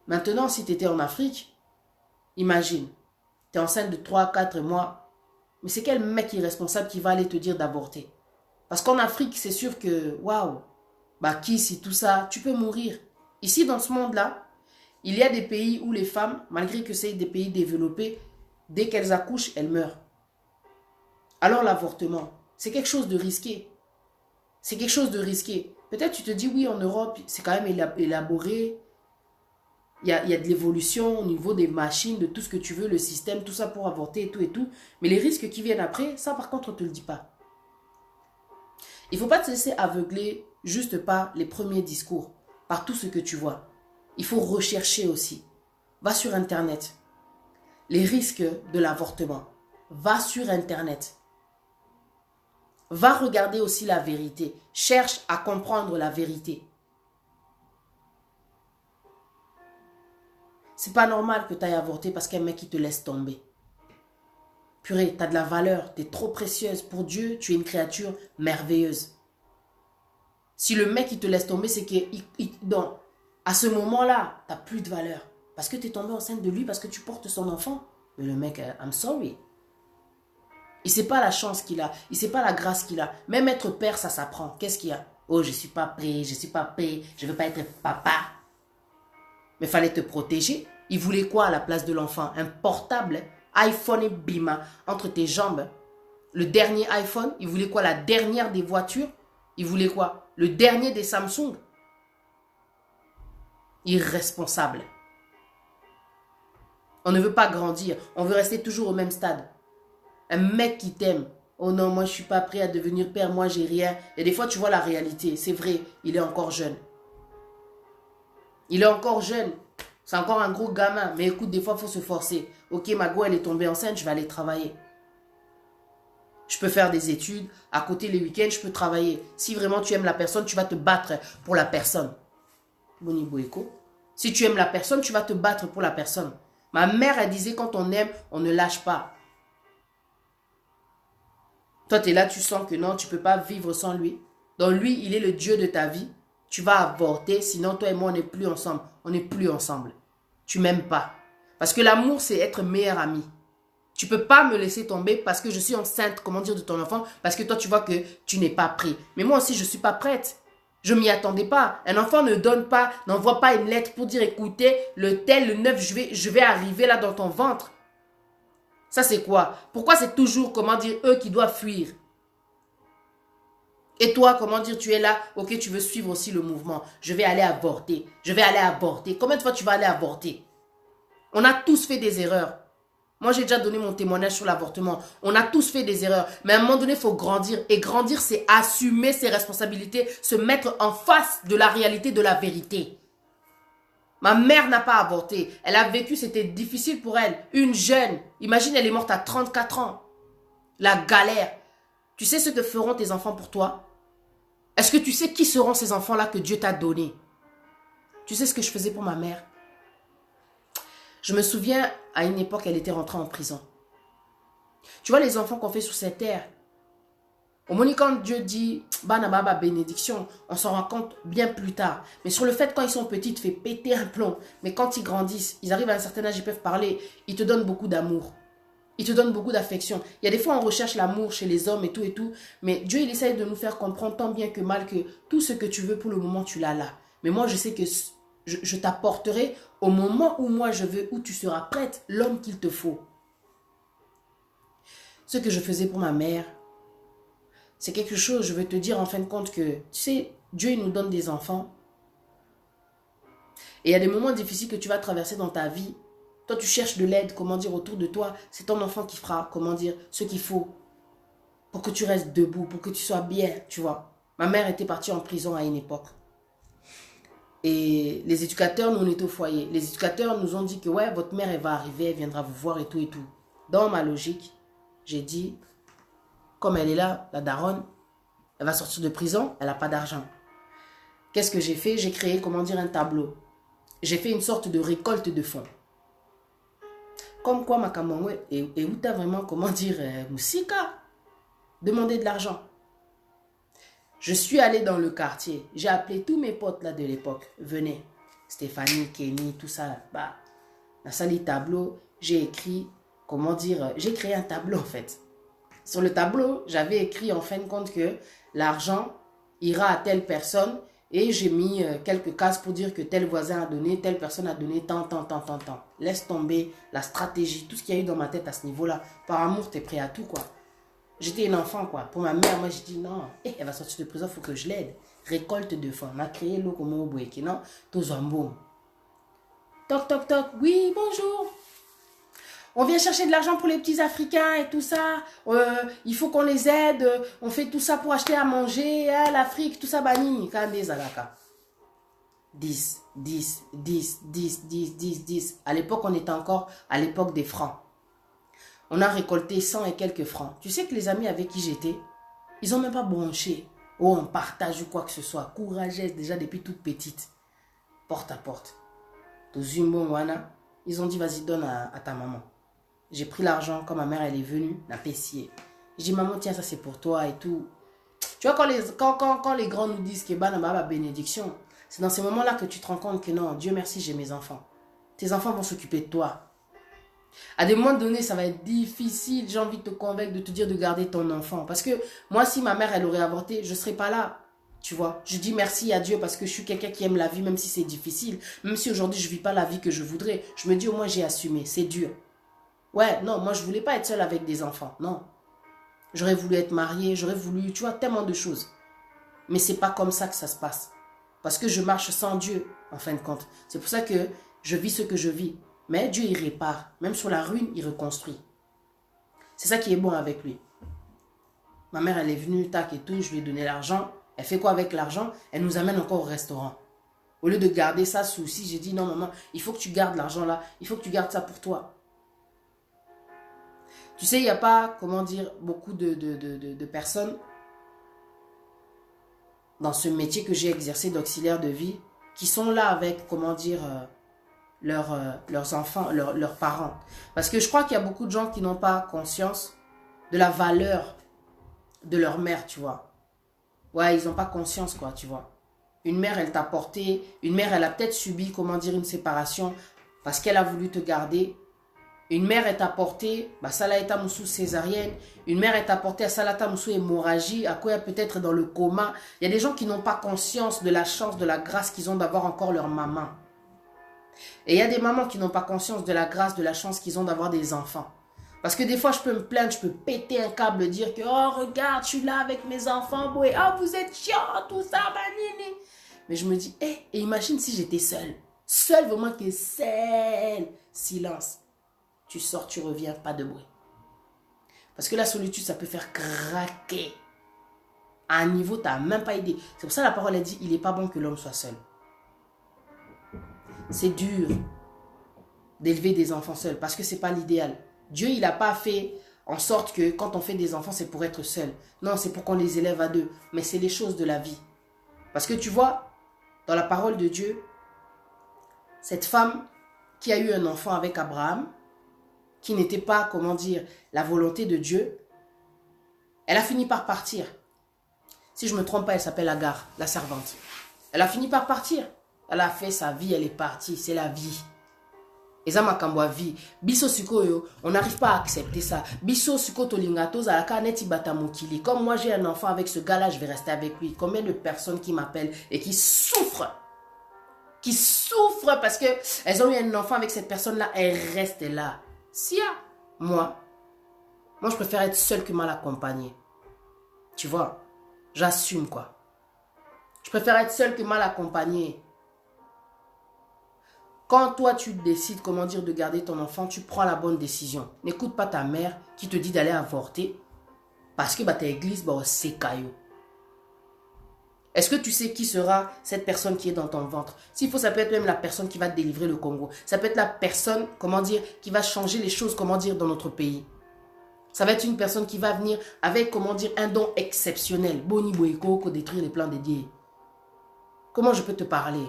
Maintenant, si tu étais en Afrique, imagine, tu es enceinte de 3-4 mois, mais c'est quel mec irresponsable qui va aller te dire d'avorter? Parce qu'en Afrique, c'est sûr que, waouh, qui si tout ça, tu peux mourir. Ici, dans ce monde-là, il y a des pays où les femmes, malgré que c'est des pays développés, dès qu'elles accouchent, elles meurent. Alors l'avortement, c'est quelque chose de risqué. C'est quelque chose de risqué. Peut-être tu te dis, oui, en Europe, c'est quand même élaboré. Il y a de l'évolution au niveau des machines, de tout ce que tu veux, le système, tout ça pour avorter et tout et tout. Mais les risques qui viennent après, ça par contre, on ne te le dit pas. Il ne faut pas te laisser aveugler juste par les premiers discours, par tout ce que tu vois. Il faut rechercher aussi. Va sur Internet. Les risques de l'avortement. Va sur Internet. Va regarder aussi la vérité. Cherche à comprendre la vérité. C'est pas normal que tu ailles avorter parce qu'un mec qui te laisse tomber. Purée, tu as de la valeur, tu es trop précieuse. Pour Dieu, tu es une créature merveilleuse. Si le mec il te laisse tomber, c'est que à ce moment-là, tu n'as plus de valeur. Parce que tu es tombée enceinte de lui, parce que tu portes son enfant. Mais le mec, I'm sorry. Il ne sait pas la chance qu'il a. Il ne sait pas la grâce qu'il a. Même être père, ça s'apprend. Qu'est-ce qu'il y a? Oh, je ne suis pas prêt, je ne suis pas prêt. Je ne veux pas être papa. Mais il fallait te protéger. Il voulait quoi à la place de l'enfant? Un portable, iPhone et bima, entre tes jambes. Le dernier iPhone, il voulait quoi? La dernière des voitures. Il voulait quoi? Le dernier des Samsung. Irresponsable. On ne veut pas grandir. On veut rester toujours au même stade. Un mec qui t'aime. Oh non, moi je suis pas prêt à devenir père. Moi j'ai rien. Et des fois tu vois la réalité. C'est vrai, il est encore jeune. Il est encore jeune. C'est encore un gros gamin. Mais écoute, des fois il faut se forcer. Ok, ma go elle est tombée enceinte, je vais aller travailler. Je peux faire des études. À côté les week-ends, je peux travailler. Si vraiment tu aimes la personne, tu vas te battre pour la personne. Boni Boeko. Si tu aimes la personne, tu vas te battre pour la personne. Ma mère, elle disait, quand on aime, on ne lâche pas. Toi, tu es là, tu sens que non, tu ne peux pas vivre sans lui. Donc lui, il est le Dieu de ta vie. Tu vas avorter, sinon toi et moi, on n'est plus ensemble. On n'est plus ensemble. Tu m'aimes pas. Parce que l'amour, c'est être meilleur ami. Tu ne peux pas me laisser tomber parce que je suis enceinte, comment dire, de ton enfant, parce que toi, tu vois que tu n'es pas prêt. Mais moi aussi, je ne suis pas prête. Je ne m'y attendais pas. Un enfant ne donne pas, n'envoie pas une lettre pour dire, écoutez, le tel, le 9, je vais arriver là dans ton ventre. Ça, c'est quoi? Pourquoi c'est toujours, comment dire, eux qui doivent fuir? Et toi, comment dire, tu es là, ok, tu veux suivre aussi le mouvement. Je vais aller avorter. Je vais aller avorter. Combien de fois tu vas aller avorter? On a tous fait des erreurs. Moi, j'ai déjà donné mon témoignage sur l'avortement. On a tous fait des erreurs. Mais à un moment donné, il faut grandir. Et grandir, c'est assumer ses responsabilités, se mettre en face de la réalité, de la vérité. Ma mère n'a pas avorté. Elle a vécu, c'était difficile pour elle. Une jeune. Imagine, elle est morte à 34 ans. La galère. Tu sais ce que feront tes enfants pour toi? Est-ce que tu sais qui seront ces enfants-là que Dieu t'a donnés? Tu sais ce que je faisais pour ma mère? Je me souviens, à une époque, elle était rentrée en prison. Tu vois les enfants qu'on fait sur cette terre. Au moment quand Dieu dit, Banababa bénédiction, on s'en rend compte bien plus tard. Mais sur le fait, quand ils sont petits, tu fais péter un plomb. Mais quand ils grandissent, ils arrivent à un certain âge, ils peuvent parler. Ils te donnent beaucoup d'amour. Ils te donnent beaucoup d'affection. Il y a des fois, on recherche l'amour chez les hommes et tout et tout. Mais Dieu, il essaye de nous faire comprendre tant bien que mal que tout ce que tu veux pour le moment, tu l'as là. Mais moi, je sais que je t'apporterai au moment où moi je veux, où tu seras prête, l'homme qu'il te faut. Ce que je faisais pour ma mère, c'est quelque chose, je veux te dire en fin de compte que, tu sais, Dieu il nous donne des enfants. Et il y a des moments difficiles que tu vas traverser dans ta vie. Toi, tu cherches de l'aide, comment dire, autour de toi. C'est ton enfant qui fera, comment dire, ce qu'il faut pour que tu restes debout, pour que tu sois bien, tu vois. Ma mère était partie en prison à une époque. Et les éducateurs, nous, on était au foyer. Les éducateurs nous ont dit que, ouais, votre mère, elle va arriver, elle viendra vous voir et tout et tout. Dans ma logique, j'ai dit, comme elle est là, la daronne, elle va sortir de prison, elle n'a pas d'argent. Qu'est-ce que j'ai fait? J'ai créé, comment dire, un tableau. J'ai fait une sorte de récolte de fonds. Comme quoi, ma camongwe, et où t'as vraiment, comment dire, Moussika, demander de l'argent. Je suis allée dans le quartier. J'ai appelé tous mes potes là de l'époque. Venez. Stéphanie, Kenny, tout ça. Bah, dans le tableau, j'ai écrit, comment dire, j'ai créé un tableau en fait. Sur le tableau, j'avais écrit en fin de compte que l'argent ira à telle personne et j'ai mis quelques cases pour dire que tel voisin a donné, telle personne a donné tant. Laisse tomber la stratégie, tout ce qu'il y a eu dans ma tête à ce niveau-là. Par amour, t'es prêt à tout quoi. J'étais une enfant, quoi. Pour ma mère, moi, j'ai dit non. Elle va sortir de prison, il faut que je l'aide. Récolte de fonds. On a créé l'eau comme au bois, non? Tous en boum. Toc, toc, toc. Oui, bonjour. On vient chercher de l'argent pour les petits Africains et tout ça. Il faut qu'on les aide. On fait tout ça pour acheter à manger. Hein, l'Afrique, tout ça, banini. Kandé, Zalaka. 10. À l'époque, on était encore à l'époque des francs. On a récolté 100 et quelques francs. Tu sais que les amis avec qui j'étais, ils n'ont même pas bronché. Oh, on partage ou quoi que ce soit. Courageuse déjà depuis toute petite. Porte à porte. Ils ont dit, vas-y, donne à ta maman. J'ai pris l'argent quand ma mère, elle est venue, la pessier. J'ai dit, maman, tiens, ça c'est pour toi et tout. Tu vois, quand les grands nous disent que bah, bénédiction, c'est dans ces moments-là que tu te rends compte que non, Dieu merci, j'ai mes enfants. tes enfants vont s'occuper de toi. À des moments donnés, ça va être difficile, j'ai envie de te convaincre, de te dire de garder ton enfant. Parce que moi, si ma mère, elle aurait avorté, je ne serais pas là. Tu vois, je dis merci à Dieu parce que je suis quelqu'un qui aime la vie, même si c'est difficile. Même si aujourd'hui, je ne vis pas la vie que je voudrais. Je me dis, au moins, j'ai assumé, c'est dur. Ouais, non, moi, je ne voulais pas être seule avec des enfants, non. J'aurais voulu être mariée, j'aurais voulu, tu vois, tellement de choses. Mais c'est pas comme ça que ça se passe. Parce que je marche sans Dieu, en fin de compte. C'est pour ça que je vis ce que je vis. Mais Dieu, il répare. Même sur la ruine, il reconstruit. C'est ça qui est bon avec lui. Ma mère, elle est venue, tac et tout, je lui ai donné l'argent. Elle fait quoi avec l'argent? Elle nous amène encore au restaurant. Au lieu de garder ça souci, j'ai dit non maman, il faut que tu gardes l'argent là. Il faut que tu gardes ça pour toi. Tu sais, il n'y a pas, comment dire, beaucoup de personnes dans ce métier que j'ai exercé d'auxiliaire de vie qui sont là avec, comment dire, leurs enfants, leurs parents. Parce que je crois qu'il y a beaucoup de gens qui n'ont pas conscience de la valeur de leur mère, tu vois. Ouais, ils n'ont pas conscience, quoi, tu vois. Une mère, elle t'a porté, une mère, elle a peut-être subi, comment dire, une séparation parce qu'elle a voulu te garder. Une mère est apportée, Sala est moussou césarienne. Une mère est apportée à Salata moussou hémorragie, à quoi peut-être dans le coma. Il y a des gens qui n'ont pas conscience de la chance, de la grâce qu'ils ont d'avoir encore leur maman. Et il y a des mamans qui n'ont pas conscience de la grâce, de la chance qu'ils ont d'avoir des enfants. Parce que des fois, je peux me plaindre, je peux péter un câble, dire que, oh, regarde, je suis là avec mes enfants, boy, oh, vous êtes chiant, tout ça, manini. Mais je me dis, et imagine si j'étais seule. Seule, vraiment que seule. Silence. Tu sors, tu reviens, pas de bruit. Parce que la solitude, ça peut faire craquer. À un niveau, tu n'as même pas idée. C'est pour ça que la parole a dit, il n'est pas bon que l'homme soit seul. C'est dur d'élever des enfants seuls parce que ce n'est pas l'idéal. Dieu, il n'a pas fait en sorte que quand on fait des enfants, c'est pour être seul. Non, c'est pour qu'on les élève à deux. Mais c'est les choses de la vie. Parce que tu vois, dans la parole de Dieu, cette femme qui a eu un enfant avec Abraham, qui n'était pas, comment dire, la volonté de Dieu, elle a fini par partir. Si je ne me trompe pas, elle s'appelle Agar, la servante. Elle a fini par partir. Elle a fait sa vie, elle est partie, c'est la vie. Et ça m'a vie. Biso sukoyo, on n'arrive pas à accepter ça. Biso suko tolingato zalaka neti batamukili. Comme moi j'ai un enfant avec ce gars-là, je vais rester avec lui. Combien de personnes qui m'appellent et qui souffrent parce que elles ont eu un enfant avec cette personne-là, elles restent là. Si moi je préfère être seule que mal accompagnée. Tu vois, j'assume quoi. Je préfère être seule que mal accompagnée. Quand toi, tu décides, comment dire, de garder ton enfant, tu prends la bonne décision. N'écoute pas ta mère qui te dit d'aller avorter parce que ta église, c'est caillou. Est-ce que tu sais qui sera cette personne qui est dans ton ventre? S'il faut, ça peut être même la personne qui va te délivrer le Congo. Ça peut être la personne, comment dire, qui va changer les choses, comment dire, dans notre pays. Ça va être une personne qui va venir avec, comment dire, un don exceptionnel. Boni boeko, pour détruire les plans dédiés. Comment je peux te parler?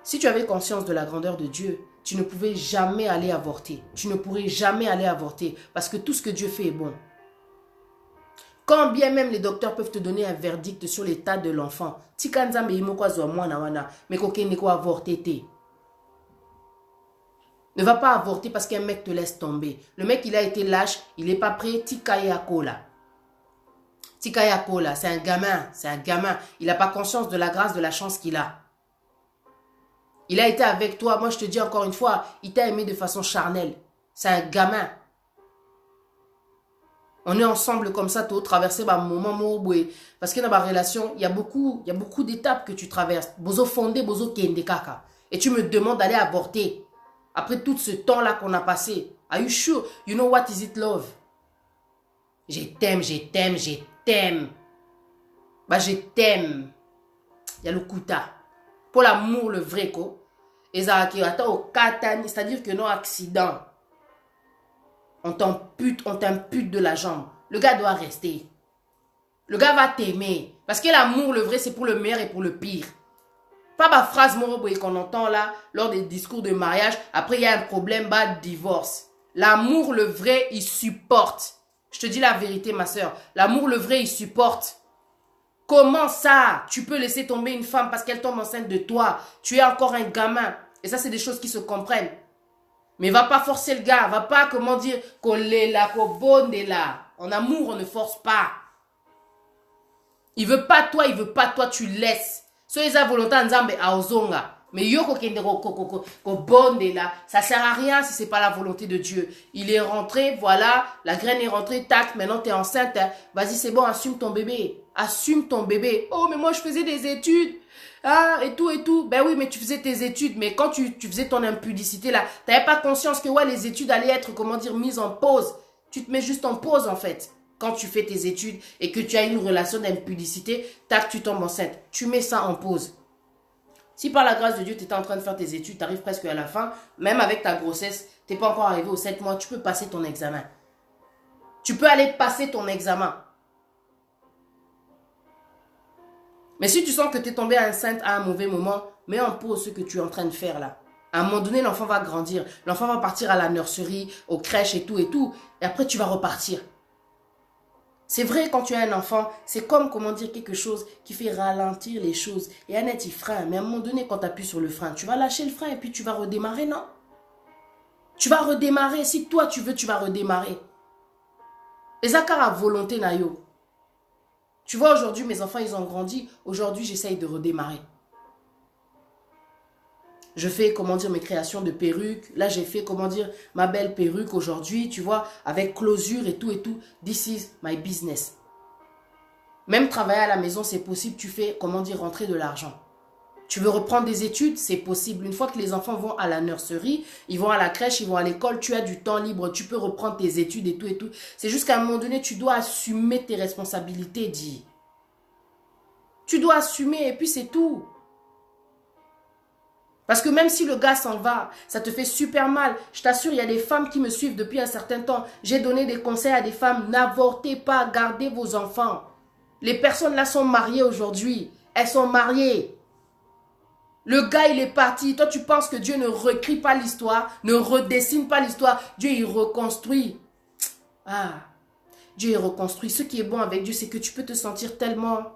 Si tu avais conscience de la grandeur de Dieu, tu ne pouvais jamais aller avorter. Tu ne pourrais jamais aller avorter parce que tout ce que Dieu fait est bon. Quand bien même les docteurs peuvent te donner un verdict sur l'état de l'enfant, ne va pas avorter parce qu'un mec te laisse tomber. Le mec, il a été lâche, il n'est pas prêt, Tikaya Kola, c'est un gamin. Il n'a pas conscience de la grâce, de la chance qu'il a. Il a été avec toi. Moi, je te dis encore une fois, il t'a aimé de façon charnelle. C'est un gamin. On est ensemble comme ça, tu as traversé un moment. Parce que dans ma relation, il y a beaucoup d'étapes que tu traverses. Bozo fondé, bozo kende kaka. Et tu me demandes d'aller avorter. Après tout ce temps-là qu'on a passé. Are you sure? You know what is it, love? Je t'aime. Je t'aime. Il y a le kuta. Pour l'amour, le vrai, quoi. C'est-à-dire que non accident, on t'impute de la jambe. Le gars doit rester. Le gars va t'aimer. Parce que l'amour, le vrai, c'est pour le meilleur et pour le pire. Pas ma phrase qu'on entend là, lors des discours de mariage. Après, il y a un problème, divorce. L'amour, le vrai, il supporte. Je te dis la vérité, ma soeur. L'amour, le vrai, il supporte. Comment ça, tu peux laisser tomber une femme parce qu'elle tombe enceinte de toi? Tu es encore un gamin. Et ça, c'est des choses qui se comprennent. Mais va pas forcer le gars. Va pas, comment dire, coller là, là. En amour, on ne force pas. Il veut pas toi, tu laisses. Soyez à volonté en disant, mais à ozonga. Mais yo ko bonde là, ça sert à rien si c'est pas la volonté de Dieu. Il est rentré, voilà, la graine est rentrée, tac, maintenant tu es enceinte. Hein. Vas-y, c'est bon, assume ton bébé. Assume ton bébé. Oh, mais moi je faisais des études. Ah, et tout, et tout. Ben oui, mais tu faisais tes études, mais quand tu faisais ton impudicité là, t'avais pas conscience que ouais, les études allaient être, comment dire, mises en pause. Tu te mets juste en pause en fait. Quand tu fais tes études et que tu as une relation d'impudicité, tac, tu tombes enceinte. Tu mets ça en pause. Si par la grâce de Dieu, tu étais en train de faire tes études, tu arrives presque à la fin, même avec ta grossesse, tu n'es pas encore arrivé aux 7 mois, tu peux passer ton examen. Tu peux aller passer ton examen. Mais si tu sens que tu es tombée enceinte à un mauvais moment, mets en pause ce que tu es en train de faire là. À un moment donné, l'enfant va grandir. L'enfant va partir à la nurserie, aux crèches et tout. Et après, tu vas repartir. C'est vrai, quand tu as un enfant, c'est comme, comment dire, quelque chose qui fait ralentir les choses. Et Annette, il freine. Mais à un moment donné, quand tu appuies sur le frein, tu vas lâcher le frein et puis tu vas redémarrer, non? Tu vas redémarrer. Si toi, tu veux, tu vas redémarrer. Les accords à volonté, Nayo. Tu vois, aujourd'hui, mes enfants, ils ont grandi. Aujourd'hui, j'essaye de redémarrer. Je fais, comment dire, mes créations de perruques. Là, j'ai fait, comment dire, ma belle perruque aujourd'hui, tu vois, avec closure et tout et tout. This is my business. Même travailler à la maison, c'est possible. Tu fais, comment dire, rentrer de l'argent. Tu veux reprendre des études, c'est possible. Une fois que les enfants vont à la nurserie, ils vont à la crèche, ils vont à l'école, tu as du temps libre, tu peux reprendre tes études et tout et tout. C'est juste qu'à un moment donné, tu dois assumer tes responsabilités, dis. Tu dois assumer et puis c'est tout. Parce que même si le gars s'en va, ça te fait super mal. Je t'assure, il y a des femmes qui me suivent depuis un certain temps. J'ai donné des conseils à des femmes. N'avortez pas, gardez vos enfants. Les personnes là sont mariées aujourd'hui. Elles sont mariées. Le gars, il est parti. Toi, tu penses que Dieu ne réécrit pas l'histoire, ne redessine pas l'histoire. Dieu, il reconstruit. Ah, Dieu, il reconstruit. Ce qui est bon avec Dieu, c'est que tu peux te sentir tellement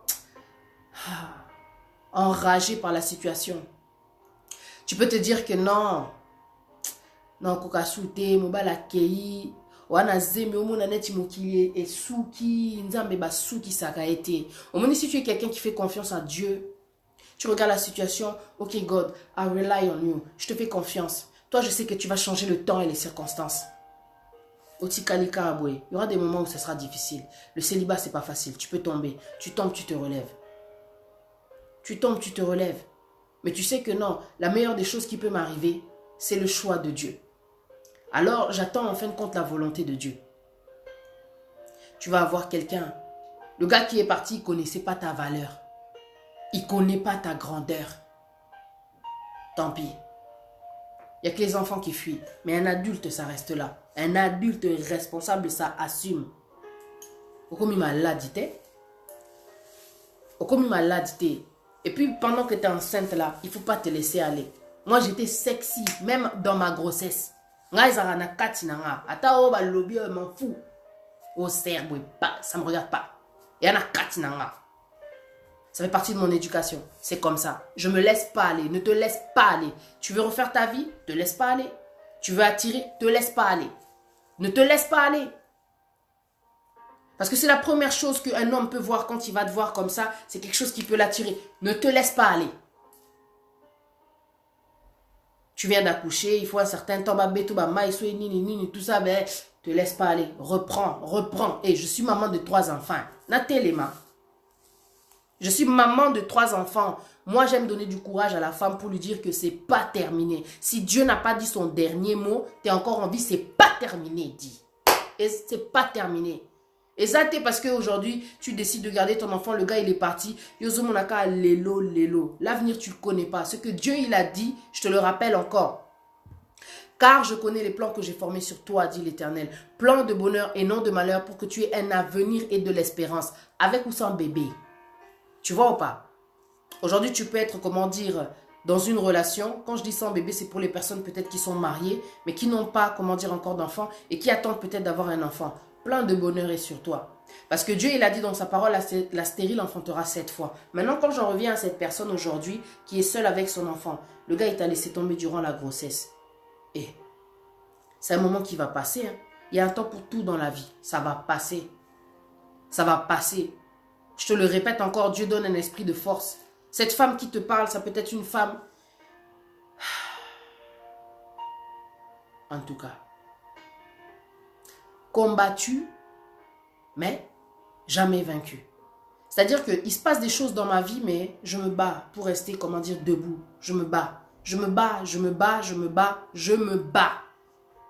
enragé par la situation. Tu peux te dire que non, kokasute, mobala kei, wana zeme omona neti mokili et souki, nzambe ba souki saka été. Au moins si tu es quelqu'un qui fait confiance à Dieu, tu regardes la situation, ok God, I rely on you, je te fais confiance. Toi, je sais que tu vas changer le temps et les circonstances. Otikalika aboué, il y aura des moments où ce sera difficile. Le célibat, c'est pas facile, tu peux tomber. Tu tombes, tu te relèves. Tu tombes, tu te relèves. Mais tu sais que non, la meilleure des choses qui peut m'arriver, c'est le choix de Dieu. Alors, j'attends en fin de compte la volonté de Dieu. Tu vas avoir quelqu'un. Le gars qui est parti, il ne connaissait pas ta valeur. Il ne connaît pas ta grandeur. Tant pis. Il n'y a que les enfants qui fuient. Mais un adulte, ça reste là. Un adulte responsable, ça assume. Comme il m'a dit. Comme il m'a dit. Et puis, pendant que tu es enceinte là, il ne faut pas te laisser aller. Moi, j'étais sexy, même dans ma grossesse. Ça me regarde pas. Ça fait partie de mon éducation. C'est comme ça. Je me laisse pas aller. Ne te laisse pas aller. Tu veux refaire ta vie? Te laisse pas aller. Tu veux attirer? Te laisse pas aller. Ne te laisse pas aller. Parce que c'est la première chose qu'un homme peut voir quand il va te voir comme ça. C'est quelque chose qui peut l'attirer. Ne te laisse pas aller. Tu viens d'accoucher, il faut un certain temps. Tout ça, ben, te laisse pas aller. Reprends. Et je suis maman de 3 enfants. Natelema. Je suis maman de 3 enfants. Moi, j'aime donner du courage à la femme pour lui dire que c'est pas terminé. Si Dieu n'a pas dit son dernier mot, tu es encore en vie, c'est pas terminé, dit. Et c'est pas terminé. Et ça, c'est parce qu'aujourd'hui, tu décides de garder ton enfant, le gars, il est parti. Yozomonaka, lélo. L'avenir, tu ne le connais pas. Ce que Dieu, il a dit, je te le rappelle encore. Car je connais les plans que j'ai formés sur toi, dit l'Éternel. Plans de bonheur et non de malheur pour que tu aies un avenir et de l'espérance. Avec ou sans bébé. Tu vois ou pas? Aujourd'hui, tu peux être, comment dire, dans une relation. Quand je dis sans bébé, c'est pour les personnes peut-être qui sont mariées, mais qui n'ont pas, comment dire, encore d'enfant et qui attendent peut-être d'avoir un enfant. plein de bonheur est sur toi. Parce que Dieu, il a dit dans sa parole, la stérile enfantera 7 fois. Maintenant, quand j'en reviens à cette personne aujourd'hui qui est seule avec son enfant, le gars, il t'a laissé tomber durant la grossesse. Et c'est un moment qui va passer. Hein. Il y a un temps pour tout dans la vie. Ça va passer. Ça va passer. Je te le répète encore, Dieu donne un esprit de force. Cette femme qui te parle, ça peut être une femme. En tout cas. Combattue, mais jamais vaincue. C'est-à-dire qu'il se passe des choses dans ma vie, mais je me bats pour rester, comment dire, debout. Je me bats. Je me bats, je me bats, je me bats, je me bats.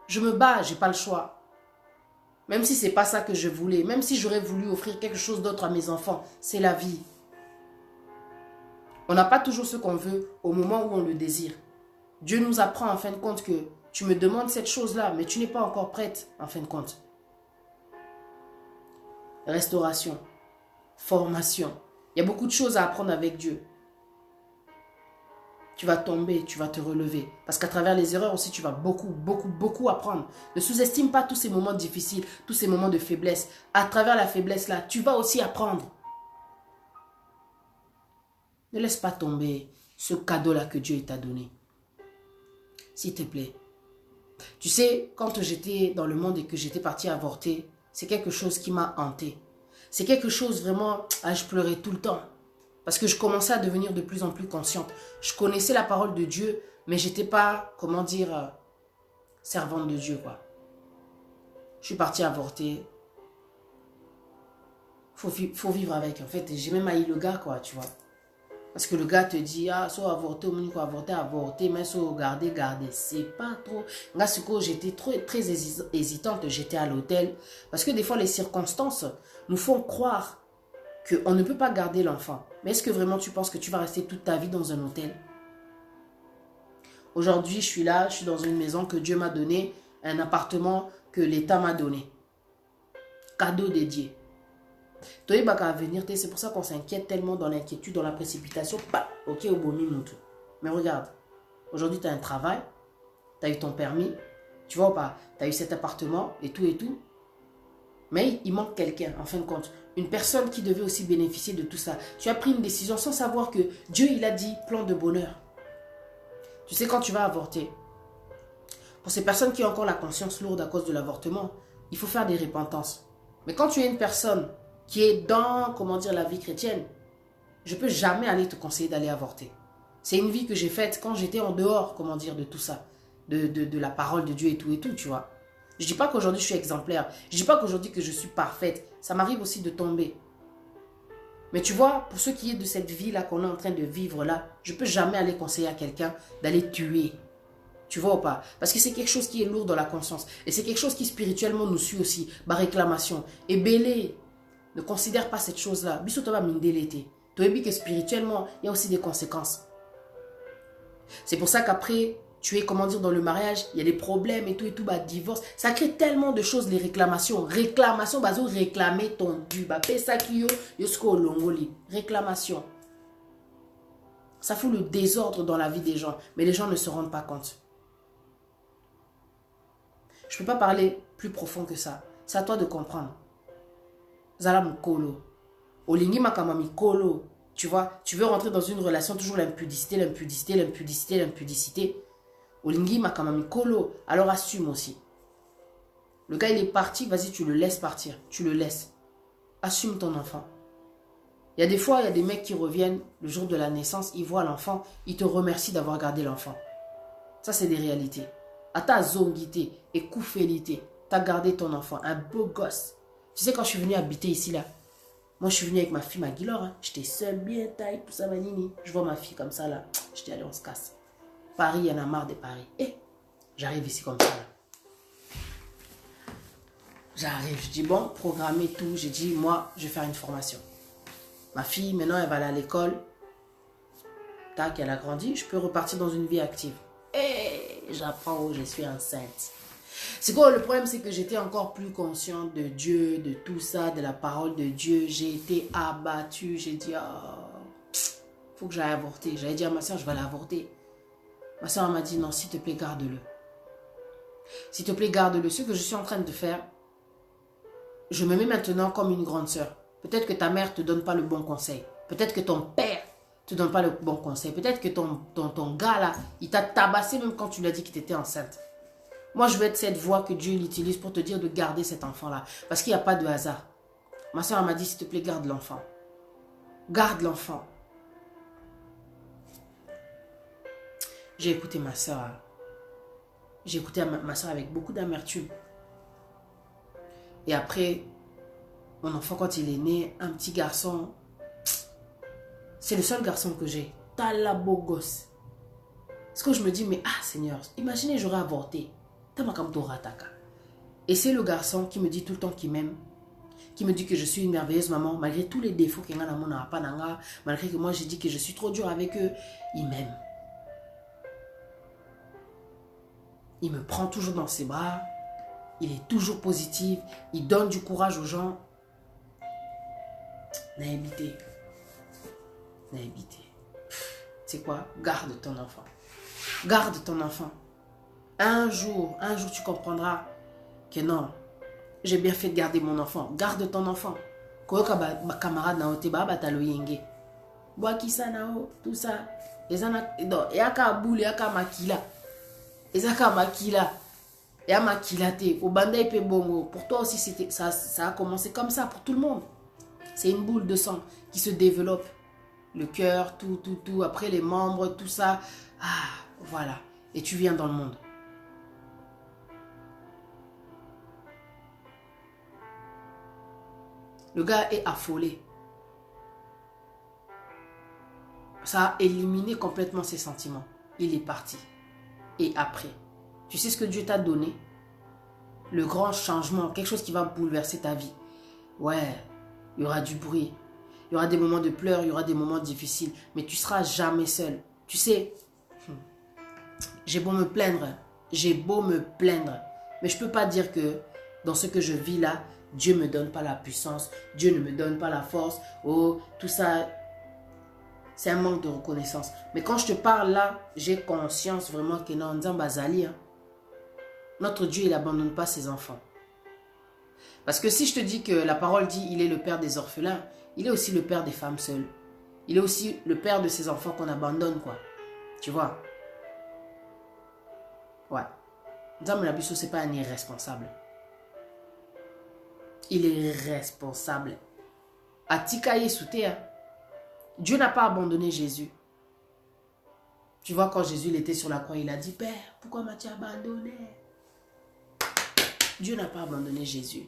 Je me bats, j'ai pas le choix. Même si c'est pas ça que je voulais, même si j'aurais voulu offrir quelque chose d'autre à mes enfants, c'est la vie. On n'a pas toujours ce qu'on veut au moment où on le désire. Dieu nous apprend en fin de compte que tu me demandes cette chose-là, mais tu n'es pas encore prête en fin de compte. Restauration, formation. Il y a beaucoup de choses à apprendre avec Dieu. Tu vas tomber, tu vas te relever. Parce qu'à travers les erreurs aussi, tu vas beaucoup apprendre. Ne sous-estime pas tous ces moments difficiles, tous ces moments de faiblesse. À travers la faiblesse là, tu vas aussi apprendre. Ne laisse pas tomber ce cadeau-là que Dieu t'a donné. S'il te plaît. Tu sais, quand j'étais dans le monde et que j'étais partie avorter, c'est quelque chose qui m'a hanté. C'est quelque chose vraiment, je pleurais tout le temps. Parce que je commençais à devenir de plus en plus consciente. Je connaissais la parole de Dieu, mais je n'étais pas, comment dire, servante de Dieu, quoi. Je suis partie avorter. Faut vivre avec, en fait. J'ai même haï le gars, quoi, tu vois. Parce que le gars te dit, soit avorter, au moins, avorter, mais soit garder. C'est pas trop. Là, ce que j'étais très hésitante, j'étais à l'hôtel. Parce que des fois, les circonstances nous font croire qu'on ne peut pas garder l'enfant. Mais est-ce que vraiment tu penses que tu vas rester toute ta vie dans un hôtel? Aujourd'hui, je suis là, je suis dans une maison que Dieu m'a donnée, un appartement que l'État m'a donné. Cadeau dédié. Toi, à venir, c'est pour ça qu'on s'inquiète tellement dans l'inquiétude, dans la précipitation. Ok, au bon minuto. Mais regarde, aujourd'hui, tu as un travail, tu as eu ton permis, tu vois ou pas, tu as eu cet appartement et tout. Mais il manque quelqu'un, en fin de compte. Une personne qui devait aussi bénéficier de tout ça. Tu as pris une décision sans savoir que Dieu, il a dit plan de bonheur. Tu sais, quand tu vas avorter, pour ces personnes qui ont encore la conscience lourde à cause de l'avortement, il faut faire des repentances. Mais quand tu es une personne qui est dans, comment dire, la vie chrétienne, je ne peux jamais aller te conseiller d'aller avorter. C'est une vie que j'ai faite quand j'étais en dehors, comment dire, de tout ça. De la parole de Dieu et tout, tu vois. Je ne dis pas qu'aujourd'hui je suis exemplaire. Je ne dis pas qu'aujourd'hui que je suis parfaite. Ça m'arrive aussi de tomber. Mais tu vois, pour ce qui est de cette vie-là qu'on est en train de vivre là, je ne peux jamais aller conseiller à quelqu'un d'aller tuer. Tu vois ou pas? Parce que c'est quelque chose qui est lourd dans la conscience. Et c'est quelque chose qui spirituellement nous suit aussi. Réclamation. Et Bélé, ne considère pas cette chose-là. Biso to va mindelete. Tu as vu que spirituellement, il y a aussi des conséquences. C'est pour ça qu'après, tu es, comment dire, dans le mariage, il y a des problèmes et tout, divorce. Ça crée tellement de choses, les réclamations. Réclamation, bazo réclamer ton dû. Réclamation. Ça fout le désordre dans la vie des gens. Mais les gens ne se rendent pas compte. Je ne peux pas parler plus profond que ça. C'est à toi de comprendre. Zalam kolo. Olingi makamami kolo. Tu vois, tu veux rentrer dans une relation, toujours l'impudicité. Olingi makamami kolo. Alors assume aussi. Le gars, il est parti, vas-y, tu le laisses partir. Tu le laisses. Assume ton enfant. Il y a des fois, il y a des mecs qui reviennent le jour de la naissance, ils voient l'enfant, ils te remercient d'avoir gardé l'enfant. Ça, c'est des réalités. À ta zongité et koufélité, tu as gardé ton enfant, un beau gosse. Tu sais, quand je suis venue habiter ici, là, moi, je suis venue avec ma fille, Maguilor. Hein. J'étais seule, bien taille, tout ça, manini. Je vois ma fille comme ça, là. J'étais allée, on se casse. Paris, il y en a marre de Paris. Et j'arrive ici comme ça, là. J'arrive, je dis, bon, programmer tout. J'ai dit, moi, je vais faire une formation. Ma fille, maintenant, elle va aller à l'école. Tac, elle a grandi. Je peux repartir dans une vie active. Et j'apprends où je suis enceinte. C'est quoi le problème, c'est que j'étais encore plus consciente de Dieu, de tout ça, de la parole de Dieu. J'ai été abattue. J'ai dit, faut que j'aille avorter. J'allais dire à ma soeur, je vais aller avorter. Ma soeur m'a dit, non, s'il te plaît, garde-le. S'il te plaît, garde-le. Ce que je suis en train de faire, je me mets maintenant comme une grande sœur. Peut-être que ta mère ne te donne pas le bon conseil. Peut-être que ton père ne te donne pas le bon conseil. Peut-être que ton gars là, il t'a tabassé même quand tu lui as dit que tu étais enceinte. Moi, je veux être cette voix que Dieu utilise pour te dire de garder cet enfant-là. Parce qu'il n'y a pas de hasard. Ma soeur m'a dit, s'il te plaît, garde l'enfant. Garde l'enfant. J'ai écouté ma soeur. J'ai écouté ma soeur avec beaucoup d'amertume. Et après, mon enfant, quand il est né, un petit garçon, c'est le seul garçon que j'ai. T'as la beau gosse. Parce que je me dis, mais Seigneur, imaginez, j'aurais avorté. Et c'est le garçon qui me dit tout le temps qu'il m'aime. Qui me dit que je suis une merveilleuse maman, malgré tous les défauts qu'il y a dans mon enfant, malgré que moi j'ai dit que je suis trop dur avec eux, il m'aime. Il me prend toujours dans ses bras, il est toujours positif, il donne du courage aux gens. Naïbité. C'est quoi? Garde ton enfant. Garde ton enfant. Un jour tu comprendras que non, j'ai bien fait de garder mon enfant. Garde ton enfant. Koyoka ma camarade na oteba batalo yenge. Boakisa nao, tout ça. Yaka boule, yaka makila. Ezaka makila. Ya makila te. Au banda ipe bongo. Pour toi aussi, ça a commencé comme ça pour tout le monde. C'est une boule de sang qui se développe. Le cœur, tout. Après les membres, tout ça. Voilà. Et tu viens dans le monde. Le gars est affolé. Ça a éliminé complètement ses sentiments. Il est parti. Et après, tu sais ce que Dieu t'a donné? Le grand changement, quelque chose qui va bouleverser ta vie. Ouais, il y aura du bruit. Il y aura des moments de pleurs, il y aura des moments difficiles. Mais tu ne seras jamais seul. Tu sais, j'ai beau me plaindre. Mais je ne peux pas dire que dans ce que je vis là, Dieu ne me donne pas la puissance, Dieu ne me donne pas la force, tout ça, c'est un manque de reconnaissance. Mais quand je te parle là, j'ai conscience vraiment que non, Nzambazali, notre Dieu, il n'abandonne pas ses enfants. Parce que si je te dis que la parole dit, il est le père des orphelins, il est aussi le père des femmes seules. Il est aussi le père de ces enfants qu'on abandonne, quoi. Tu vois? Ouais. Nzambe Nabiso, c'est pas un irresponsable. Il est responsable. Atikaye Soutea. Dieu n'a pas abandonné Jésus. Tu vois, quand Jésus était sur la croix, il a dit, Père, pourquoi m'as-tu abandonné? Dieu n'a pas abandonné Jésus.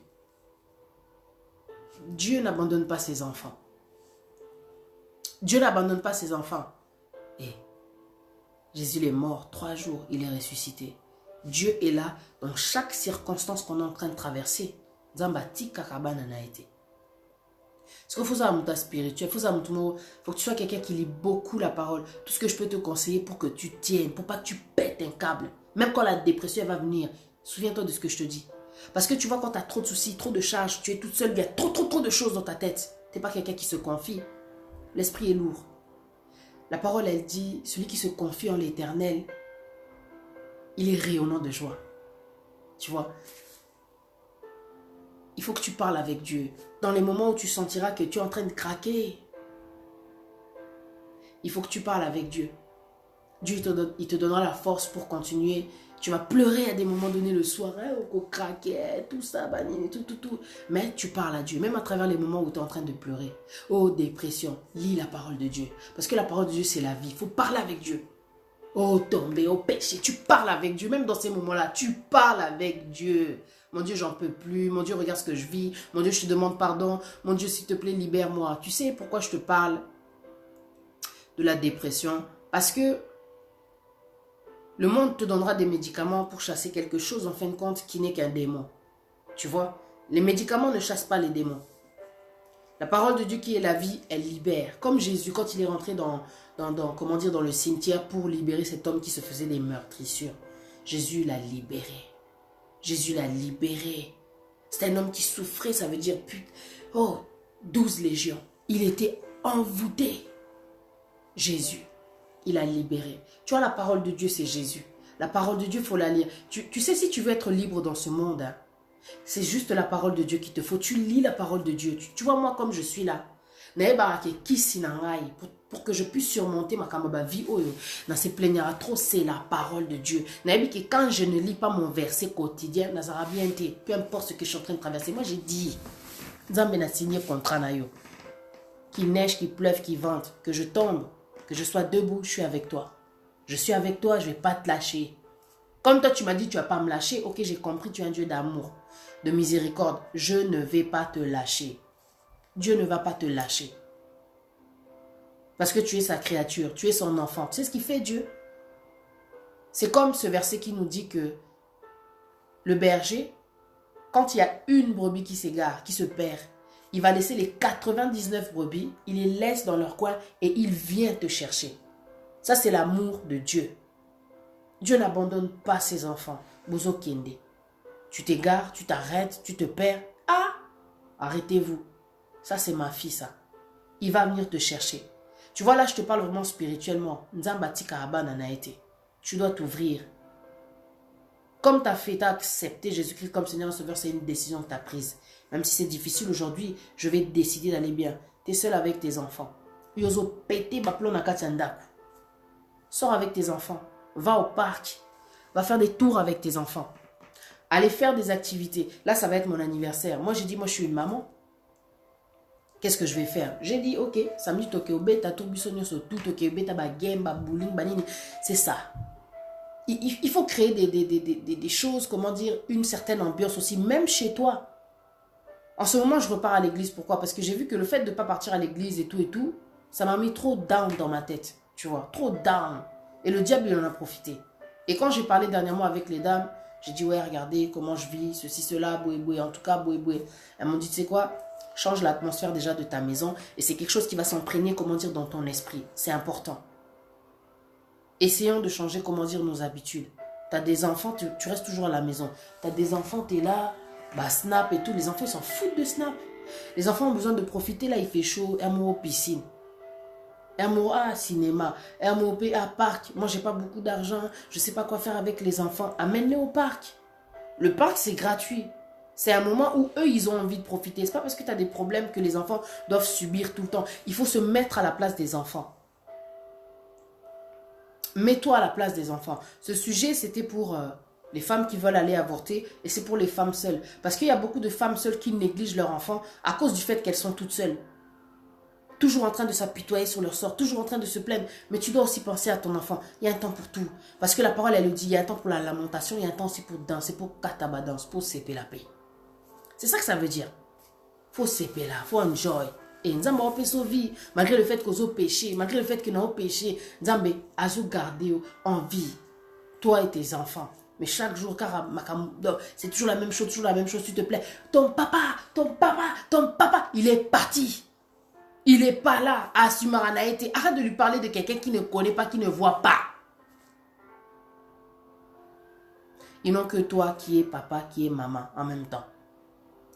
Dieu n'abandonne pas ses enfants. Dieu n'abandonne pas ses enfants. Et Jésus est mort 3 jours, il est ressuscité. Dieu est là dans chaque circonstance qu'on est en train de traverser. Zambati kakabana na été. Parce qu'il faut ça un spirituel, faut que tu sois quelqu'un qui lit beaucoup la parole. Tout ce que je peux te conseiller pour que tu tiennes, pour pas que tu pètes un câble. Même quand la dépression va venir, souviens-toi de ce que je te dis. Parce que tu vois, quand tu as trop de soucis, trop de charges, tu es toute seule, il y a trop de choses dans ta tête. Tu n'es pas quelqu'un qui se confie. L'esprit est lourd. La parole, elle dit, celui qui se confie en l'Éternel, il est rayonnant de joie. Tu vois? Il faut que tu parles avec Dieu. Dans les moments où tu sentiras que tu es en train de craquer, il faut que tu parles avec Dieu. Dieu, il te donnera la force pour continuer. Tu vas pleurer à des moments donnés le soir, au craquet, tout ça, tout. Mais tu parles à Dieu, même à travers les moments où tu es en train de pleurer. Oh, dépression, lis la parole de Dieu. Parce que la parole de Dieu, c'est la vie. Il faut parler avec Dieu. Oh, tomber, oh, péché, tu parles avec Dieu. Même dans ces moments-là, tu parles avec Dieu. Mon Dieu, j'en peux plus. Mon Dieu, regarde ce que je vis. Mon Dieu, je te demande pardon. Mon Dieu, s'il te plaît, libère-moi. Tu sais pourquoi je te parle de la dépression? Parce que le monde te donnera des médicaments pour chasser quelque chose, en fin de compte, qui n'est qu'un démon. Tu vois? Les médicaments ne chassent pas les démons. La parole de Dieu qui est la vie, elle libère. Comme Jésus, quand il est rentré dans le cimetière pour libérer cet homme qui se faisait des meurtrissures. Jésus l'a libéré. Jésus l'a libéré. C'est un homme qui souffrait, ça veut dire, 12 légions. Il était envoûté. Jésus, il a libéré. Tu vois, la parole de Dieu, c'est Jésus. La parole de Dieu, il faut la lire. Tu sais, si tu veux être libre dans ce monde, C'est juste la parole de Dieu qu'il te faut. Tu lis la parole de Dieu. Tu vois, moi, comme je suis là, pour que je puisse surmonter ma vie, dans ces plénières trop, c'est la parole de Dieu. Quand je ne lis pas mon verset quotidien, peu importe ce que je suis en train de traverser, moi j'ai dit, qu'il neige, qu'il pleuve, qu'il vente, que je tombe, que je sois debout, je suis avec toi. Je suis avec toi, je ne vais pas te lâcher. Comme toi, tu m'as dit, tu ne vas pas me lâcher. Ok, j'ai compris, tu es un Dieu d'amour, de miséricorde. Je ne vais pas te lâcher. Dieu ne va pas te lâcher. Parce que tu es sa créature, tu es son enfant. Tu sais ce qu'il fait, Dieu? C'est comme ce verset qui nous dit que le berger, quand il y a une brebis qui s'égare, qui se perd, il va laisser les 99 brebis, il les laisse dans leur coin et il vient te chercher. Ça, c'est l'amour de Dieu. Dieu n'abandonne pas ses enfants. Bozo Kende. Tu t'égares, tu t'arrêtes, tu te perds. Ah! Arrêtez-vous. Ça, c'est ma fille, ça. Il va venir te chercher. Tu vois, là, je te parle vraiment spirituellement. Nzambati Karaba Nanaete. Tu dois t'ouvrir. Comme tu as fait, tu as accepté Jésus-Christ comme Seigneur et Sauveur, c'est une décision que tu as prise. Même si c'est difficile aujourd'hui, je vais décider d'aller bien. Tu es seul avec tes enfants. Yozo pété baplon nakatiandaku. Sors avec tes enfants. Va au parc. Va faire des tours avec tes enfants. Allez faire des activités. Là, ça va être mon anniversaire. Moi, j'ai dit, moi, je suis une maman. Qu'est-ce que je vais faire? J'ai dit, ok, samedi, tokeobe, ta tourbillon sur tout, tokeobe, ta game, bowling, banini. C'est ça. Il faut créer des choses, comment dire, une certaine ambiance aussi, même chez toi. En ce moment, je repars à l'église. Pourquoi? Parce que j'ai vu que le fait de ne pas partir à l'église et tout, ça m'a mis trop down dans ma tête. Tu vois, trop down. Et le diable, il en a profité. Et quand j'ai parlé dernièrement avec les dames, j'ai dit, ouais, regardez comment je vis, ceci, cela, boué, en tout cas, boué. Elles m'ont dit, tu sais quoi? Change l'atmosphère déjà de ta maison. Et c'est quelque chose qui va s'imprégner, comment dire, dans ton esprit. C'est important. Essayons de changer, comment dire, nos habitudes. Tu as des enfants, tu restes toujours à la maison. Tu as des enfants, tu es là, bah Snap et tout. Les enfants, ils s'en foutent de Snap. Les enfants ont besoin de profiter. Là, il fait chaud. MO piscine. MO cinéma. MO parc. Moi, j'ai pas beaucoup d'argent. Je sais pas quoi faire avec les enfants. Amène-les au parc. Le parc, c'est gratuit. C'est un moment où eux, ils ont envie de profiter. C'est pas parce que tu as des problèmes que les enfants doivent subir tout le temps. Il faut se mettre à la place des enfants. Mets-toi à la place des enfants. Ce sujet, c'était pour les femmes qui veulent aller avorter et c'est pour les femmes seules. Parce qu'il y a beaucoup de femmes seules qui négligent leurs enfants à cause du fait qu'elles sont toutes seules. Toujours en train de s'apitoyer sur leur sort, toujours en train de se plaindre. Mais tu dois aussi penser à ton enfant. Il y a un temps pour tout. Parce que la parole, elle le dit, il y a un temps pour la lamentation, il y a un temps aussi pour danser, pour katabadance, pour séper la paix. C'est ça que ça veut dire. Faut séper là, faut enjoy. Et Nzambe a fait vie, malgré le fait qu'on a péché, malgré le fait qu'on a péché, Nzambe a gardé en vie, toi et tes enfants. Mais chaque jour, car c'est toujours la même chose, s'il te plaît. Ton papa, il est parti. Il n'est pas là. Asumaranaete, arrête de lui parler de quelqu'un qui ne connaît pas, qui ne voit pas. Ils n'ont que toi qui es papa, qui est maman en même temps.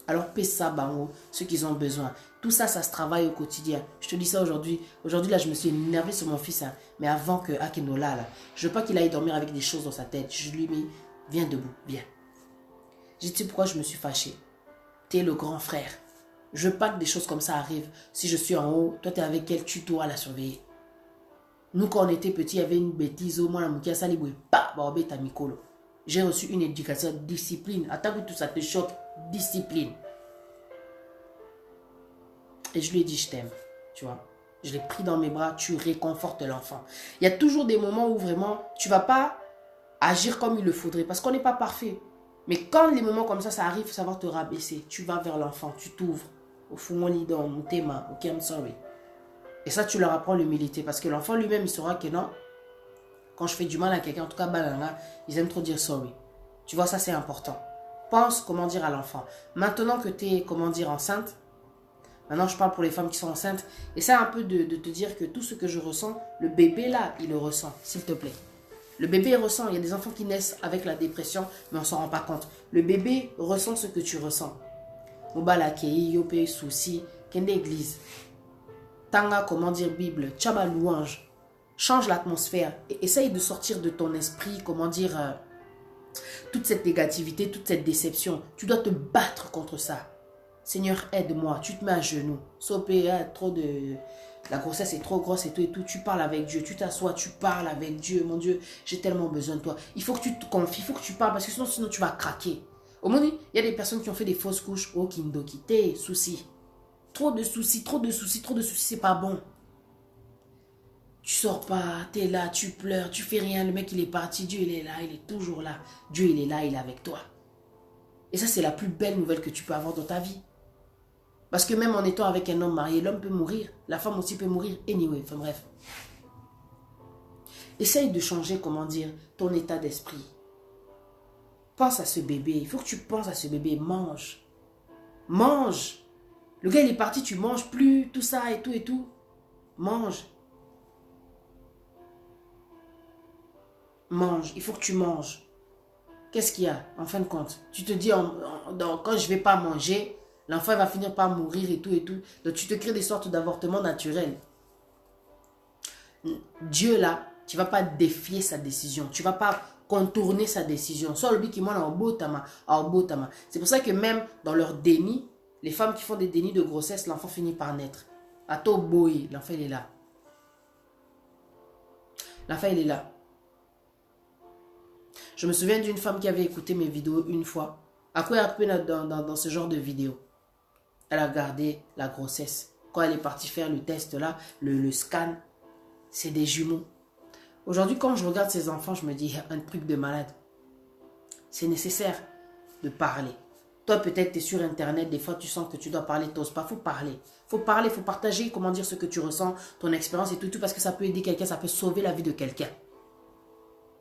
Alors, paie ça, bango, ceux qui ont besoin. Tout ça, ça se travaille au quotidien. Je te dis ça aujourd'hui. Aujourd'hui, là, je me suis énervé sur mon fils. Hein. Mais avant que Akenola, là, je veux pas qu'il aille dormir avec des choses dans sa tête. Je lui ai mis, viens debout, viens. J'ai dit pourquoi je me suis fâché. Tu es le grand frère. Je veux pas que des choses comme ça arrivent. Si je suis en haut, toi, tu es avec quel tuto à la surveiller. Nous, quand on était petits, il y avait une bêtise. Moi, la moukia, ça, j'ai reçu une éducation discipline. Attends que tout ça te choque. Discipline. Et je lui ai dit je t'aime, tu vois. Je l'ai pris dans mes bras, tu réconfortes l'enfant. Il y a toujours des moments où vraiment tu vas pas agir comme il le faudrait parce qu'on n'est pas parfait. Mais quand les moments comme ça arrive, il faut savoir te rabaisser. Tu vas vers l'enfant, tu t'ouvres. Au fond, mon lidon, mon thème, ok, I'm sorry. Et ça, tu leur apprends l'humilité parce que l'enfant lui-même, il saura que non. Quand je fais du mal à quelqu'un, en tout cas, banana, ils aiment trop dire sorry. Tu vois, ça c'est important. Pense comment dire à l'enfant. Maintenant que tu es, comment dire, enceinte, maintenant je parle pour les femmes qui sont enceintes, essaie un peu de te dire que tout ce que je ressens, le bébé là, il le ressent, s'il te plaît. Le bébé ressent, il y a des enfants qui naissent avec la dépression, mais on ne s'en rend pas compte. Le bébé ressent ce que tu ressens. Obalakei, yope, souci, kende église. Tanga, comment dire, Bible, tchaba louange. Change l'atmosphère et essaye de sortir de ton esprit, comment dire, toute cette négativité, toute cette déception. Tu dois te battre contre ça. Seigneur, aide-moi. Tu te mets à genoux. Sopé, trop de... La grossesse est trop grosse et tout et tout. Tu parles avec Dieu. Tu t'assois, tu parles avec Dieu. Mon Dieu, j'ai tellement besoin de toi. Il faut que tu te confies, il faut que tu parles parce que sinon tu vas craquer. Au moins, il y a des personnes qui ont fait des fausses couches. Oh, Kindoki, t'es soucis. Trop de soucis, c'est pas bon. Tu sors pas, t'es là, tu pleures, tu fais rien. Le mec, il est parti. Dieu, il est là, il est toujours là. Dieu, il est là, il est avec toi. Et ça, c'est la plus belle nouvelle que tu peux avoir dans ta vie. Parce que même en étant avec un homme marié, l'homme peut mourir. La femme aussi peut mourir. Anyway, enfin bref. Essaye de changer, comment dire, ton état d'esprit. Pense à ce bébé. Il faut que tu penses à ce bébé. Mange. Mange. Le gars, il est parti, tu manges plus, tout ça et tout et tout. Mange. Mange. Il faut que tu manges. Qu'est-ce qu'il y a, en fin de compte? Tu te dis, quand je ne vais pas manger, l'enfant va finir par mourir et tout et tout. Donc, tu te crées des sortes d'avortements naturels. Dieu, là, tu ne vas pas défier sa décision. Tu ne vas pas contourner sa décision. C'est pour ça que même dans leur déni, les femmes qui font des dénis de grossesse, l'enfant finit par naître. Ato boy, l'enfant il est là. L'enfant il est là. Je me souviens d'une femme qui avait écouté mes vidéos une fois. À quoi elle a dans ce genre de vidéo? Elle a gardé la grossesse. Quand elle est partie faire le test là, le scan, c'est des jumeaux. Aujourd'hui, quand je regarde ces enfants, je me dis, un truc de malade. C'est nécessaire de parler. Toi, peut-être, tu es sur Internet, des fois, tu sens que tu dois parler, tu n'oses pas. Il faut parler. Il faut parler, il faut partager, comment dire, ce que tu ressens, ton expérience et tout, parce que ça peut aider quelqu'un, ça peut sauver la vie de quelqu'un.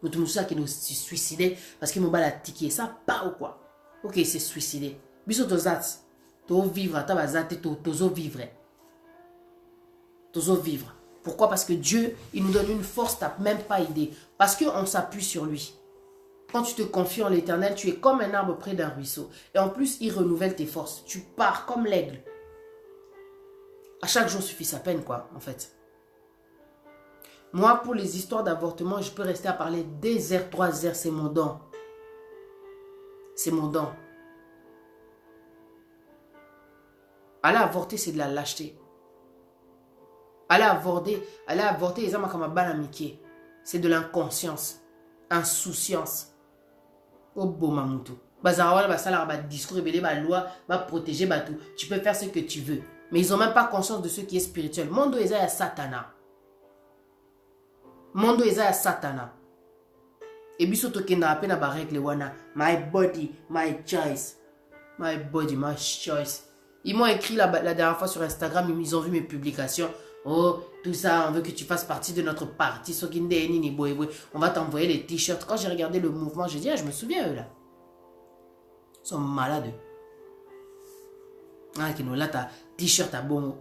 Nous ça qui nous suicidé parce qu'il m'a tiqué. Ça, pas ou quoi? Ok, c'est suicidé. Biso tozat, to vivre, tozo vivre. Tozo vivre. Pourquoi? Parce que Dieu, il nous donne une force, tu n'as même pas idée. Parce qu'on s'appuie sur lui. Quand tu te confies en l'Éternel, tu es comme un arbre près d'un ruisseau. Et en plus, il renouvelle tes forces. Tu pars comme l'aigle. À chaque jour suffit sa peine, quoi, en fait. Moi, pour les histoires d'avortement, je peux rester à parler des heures, 3 heures, c'est mon don. C'est mon don. Aller avorter, c'est de la lâcheté. Aller avorter, c'est de l'inconscience, insouciance. Oh, beau mamoutou. Discours, loi, protéger, tout. Tu peux faire ce que tu veux. Mais ils n'ont même pas conscience de ce qui est spirituel. Mondo est à Satana. Mondo est à Satana. Et biso tokenda apena ba règle wana. My body, my choice. My body, my choice. Ils m'ont écrit la dernière fois sur Instagram, ils ont vu mes publications. Oh, tout ça, on veut que tu fasses partie de notre parti. On va t'envoyer les t-shirts. Quand j'ai regardé le mouvement, j'ai dit, ah, je me souviens, eux là. Ils sont malades. Ah, qui nous là, ta t-shirt à bon.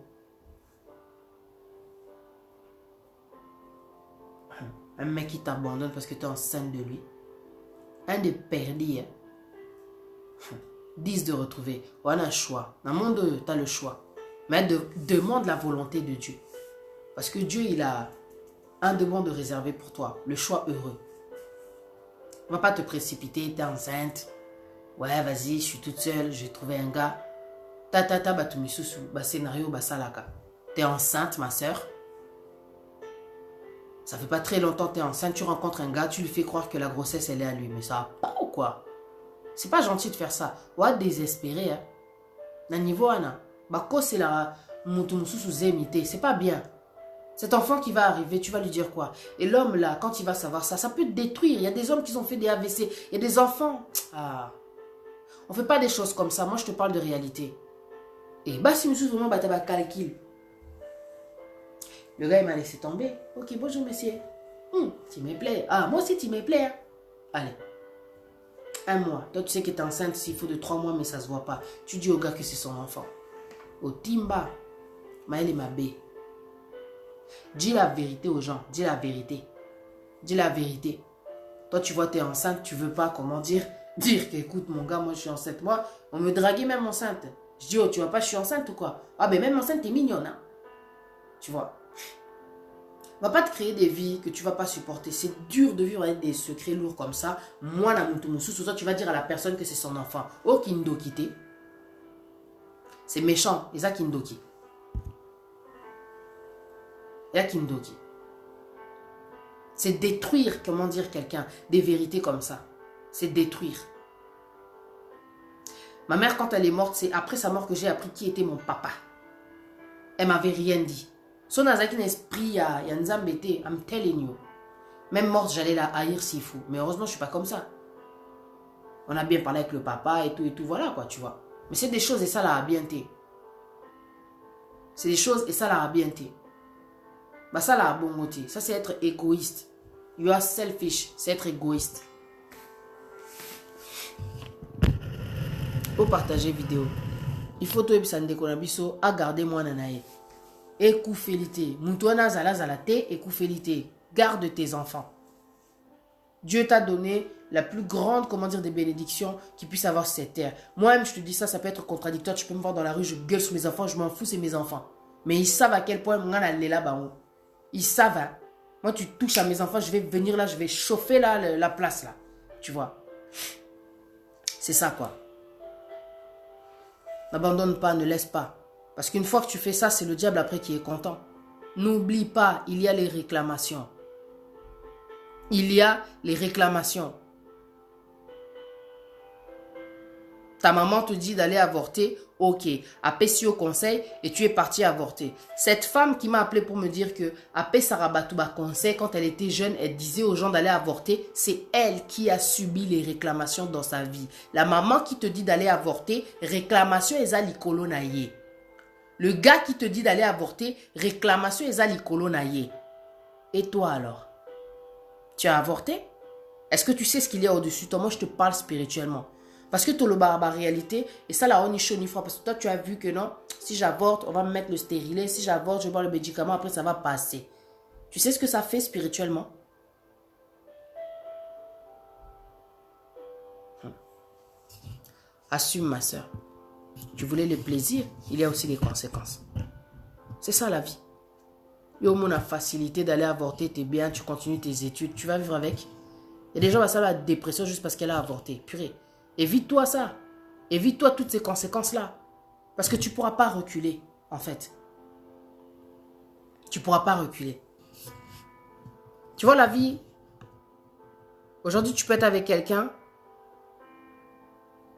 Un mec qui t'abandonne parce que tu es enceinte de lui. Un des perdus. 10 de retrouver. On a un choix. Dans le monde, tu as le choix. Mais demande la volonté de Dieu. Parce que Dieu, il a un demande de réservé pour toi. Le choix heureux. On ne va pas te précipiter. Tu es enceinte. Ouais, vas-y, je suis toute seule. Je vais trouver un gars. Batumisusu. Scénario, salaka. Tu es enceinte, ma soeur. Ça fait pas très longtemps que tu es enceinte. Tu rencontres un gars. Tu lui fais croire que la grossesse, elle est à lui. Mais ça va pas ou quoi? C'est pas gentil de faire ça. On va désespérer. Hein. Dans le niveau, c'est la c'est pas bien. Cet enfant qui va arriver, tu vas lui dire quoi? Et l'homme là, quand il va savoir ça, ça peut te détruire. Il y a des hommes qui ont fait des AVC. Il y a des enfants. Ah. On fait pas des choses comme ça. Moi, je te parle de réalité. Et si monsieur vraiment calcul. Le gars, il m'a laissé tomber. Ok, bonjour monsieur. Tu me plais. Ah, moi aussi, tu me plais. Hein. Allez. 1 mois. Toi, tu sais que tu es enceinte s'il faut de 3 mois, mais ça se voit pas. Tu dis au gars que c'est son enfant. Au Timba, Maël et Mabé. Dis la vérité aux gens. Dis la vérité. Dis la vérité. Toi, tu vois, tu es enceinte, tu veux pas, comment dire que, écoute, mon gars, moi, je suis enceinte. Moi, on me draguait même enceinte. Je dis, oh, tu vois pas, je suis enceinte ou quoi? Ah, ben même enceinte, t'es mignonne, hein. Tu vois. Va pas te créer des vies que tu vas pas supporter. C'est dur de vivre avec des secrets lourds comme ça. Moi, na mutu toi, tu vas dire à la personne que c'est son enfant. Oh, kindo quitté. C'est méchant. Et ça, kindoki. Et ça, kindoki. C'est détruire, comment dire, quelqu'un. Des vérités comme ça. C'est détruire. Ma mère, quand elle est morte, c'est après sa mort que j'ai appris qui était mon papa. Elle m'avait rien dit. Son azaki n'esprit, il y a Nzambete, I'm telling you. Même morte, j'allais la haïr s'il faut. Mais heureusement, je suis pas comme ça. On a bien parlé avec le papa et tout, voilà quoi, tu vois. Mais c'est des choses et ça l'a bien été. C'est des choses et ça l'a bien été. Bah ça l'a bon moté. Ça c'est être égoïste. You are selfish, c'est être égoïste. Pour partager vidéo. Il faut tout ebisande konabiso à garder moi nanae. Écoufélité. Moutouana zala zalate, écoufélité. Garde tes enfants. Dieu t'a donné la plus grande, comment dire, des bénédictions qui puisse avoir sur cette terre. Moi-même, je te dis ça, ça peut être contradictoire. Tu peux me voir dans la rue, je gueule sur mes enfants, je m'en fous, c'est mes enfants. Mais ils savent à quel point mon gars est là-bas. Ils savent. Hein. Moi, tu touches à mes enfants, je vais venir là, je vais chauffer là, la place là. Tu vois. C'est ça, quoi. N'abandonne pas, ne laisse pas. Parce qu'une fois que tu fais ça, c'est le diable après qui est content. N'oublie pas, il y a les réclamations. Il y a les réclamations. Ta maman te dit d'aller avorter, ok. Après si au conseil et tu es parti avorter. Cette femme qui m'a appelé pour me dire que après Sarabatouba conseil, quand elle était jeune, elle disait aux gens d'aller avorter, c'est elle qui a subi les réclamations dans sa vie. La maman qui te dit d'aller avorter, réclamation est à l'icolo naïe. Le gars qui te dit d'aller avorter, réclamation est à l'icolo naïe. Et toi alors? Tu as avorté? Est-ce que tu sais ce qu'il y a au-dessus de toi? Moi, je te parle spirituellement. Parce que tu as le barbar réalité, et ça, là, on y chaud ni froid. Parce que toi, tu as vu que non, si j'avorte, on va me mettre le stérilet. Si j'avorte, je vais boire le médicament, après, ça va passer. Tu sais ce que ça fait spirituellement? Assume, ma soeur. Tu voulais le plaisir, il y a aussi les conséquences. C'est ça, la vie. Et au moins, la facilité d'aller avorter, t'es bien, tu continues tes études, tu vas vivre avec. Il y a des gens qui vont la dépression juste parce qu'elle a avorté. Purée. Évite-toi ça. Évite-toi toutes ces conséquences-là. Parce que tu ne pourras pas reculer, en fait. Tu ne pourras pas reculer. Tu vois la vie. Aujourd'hui, tu peux être avec quelqu'un.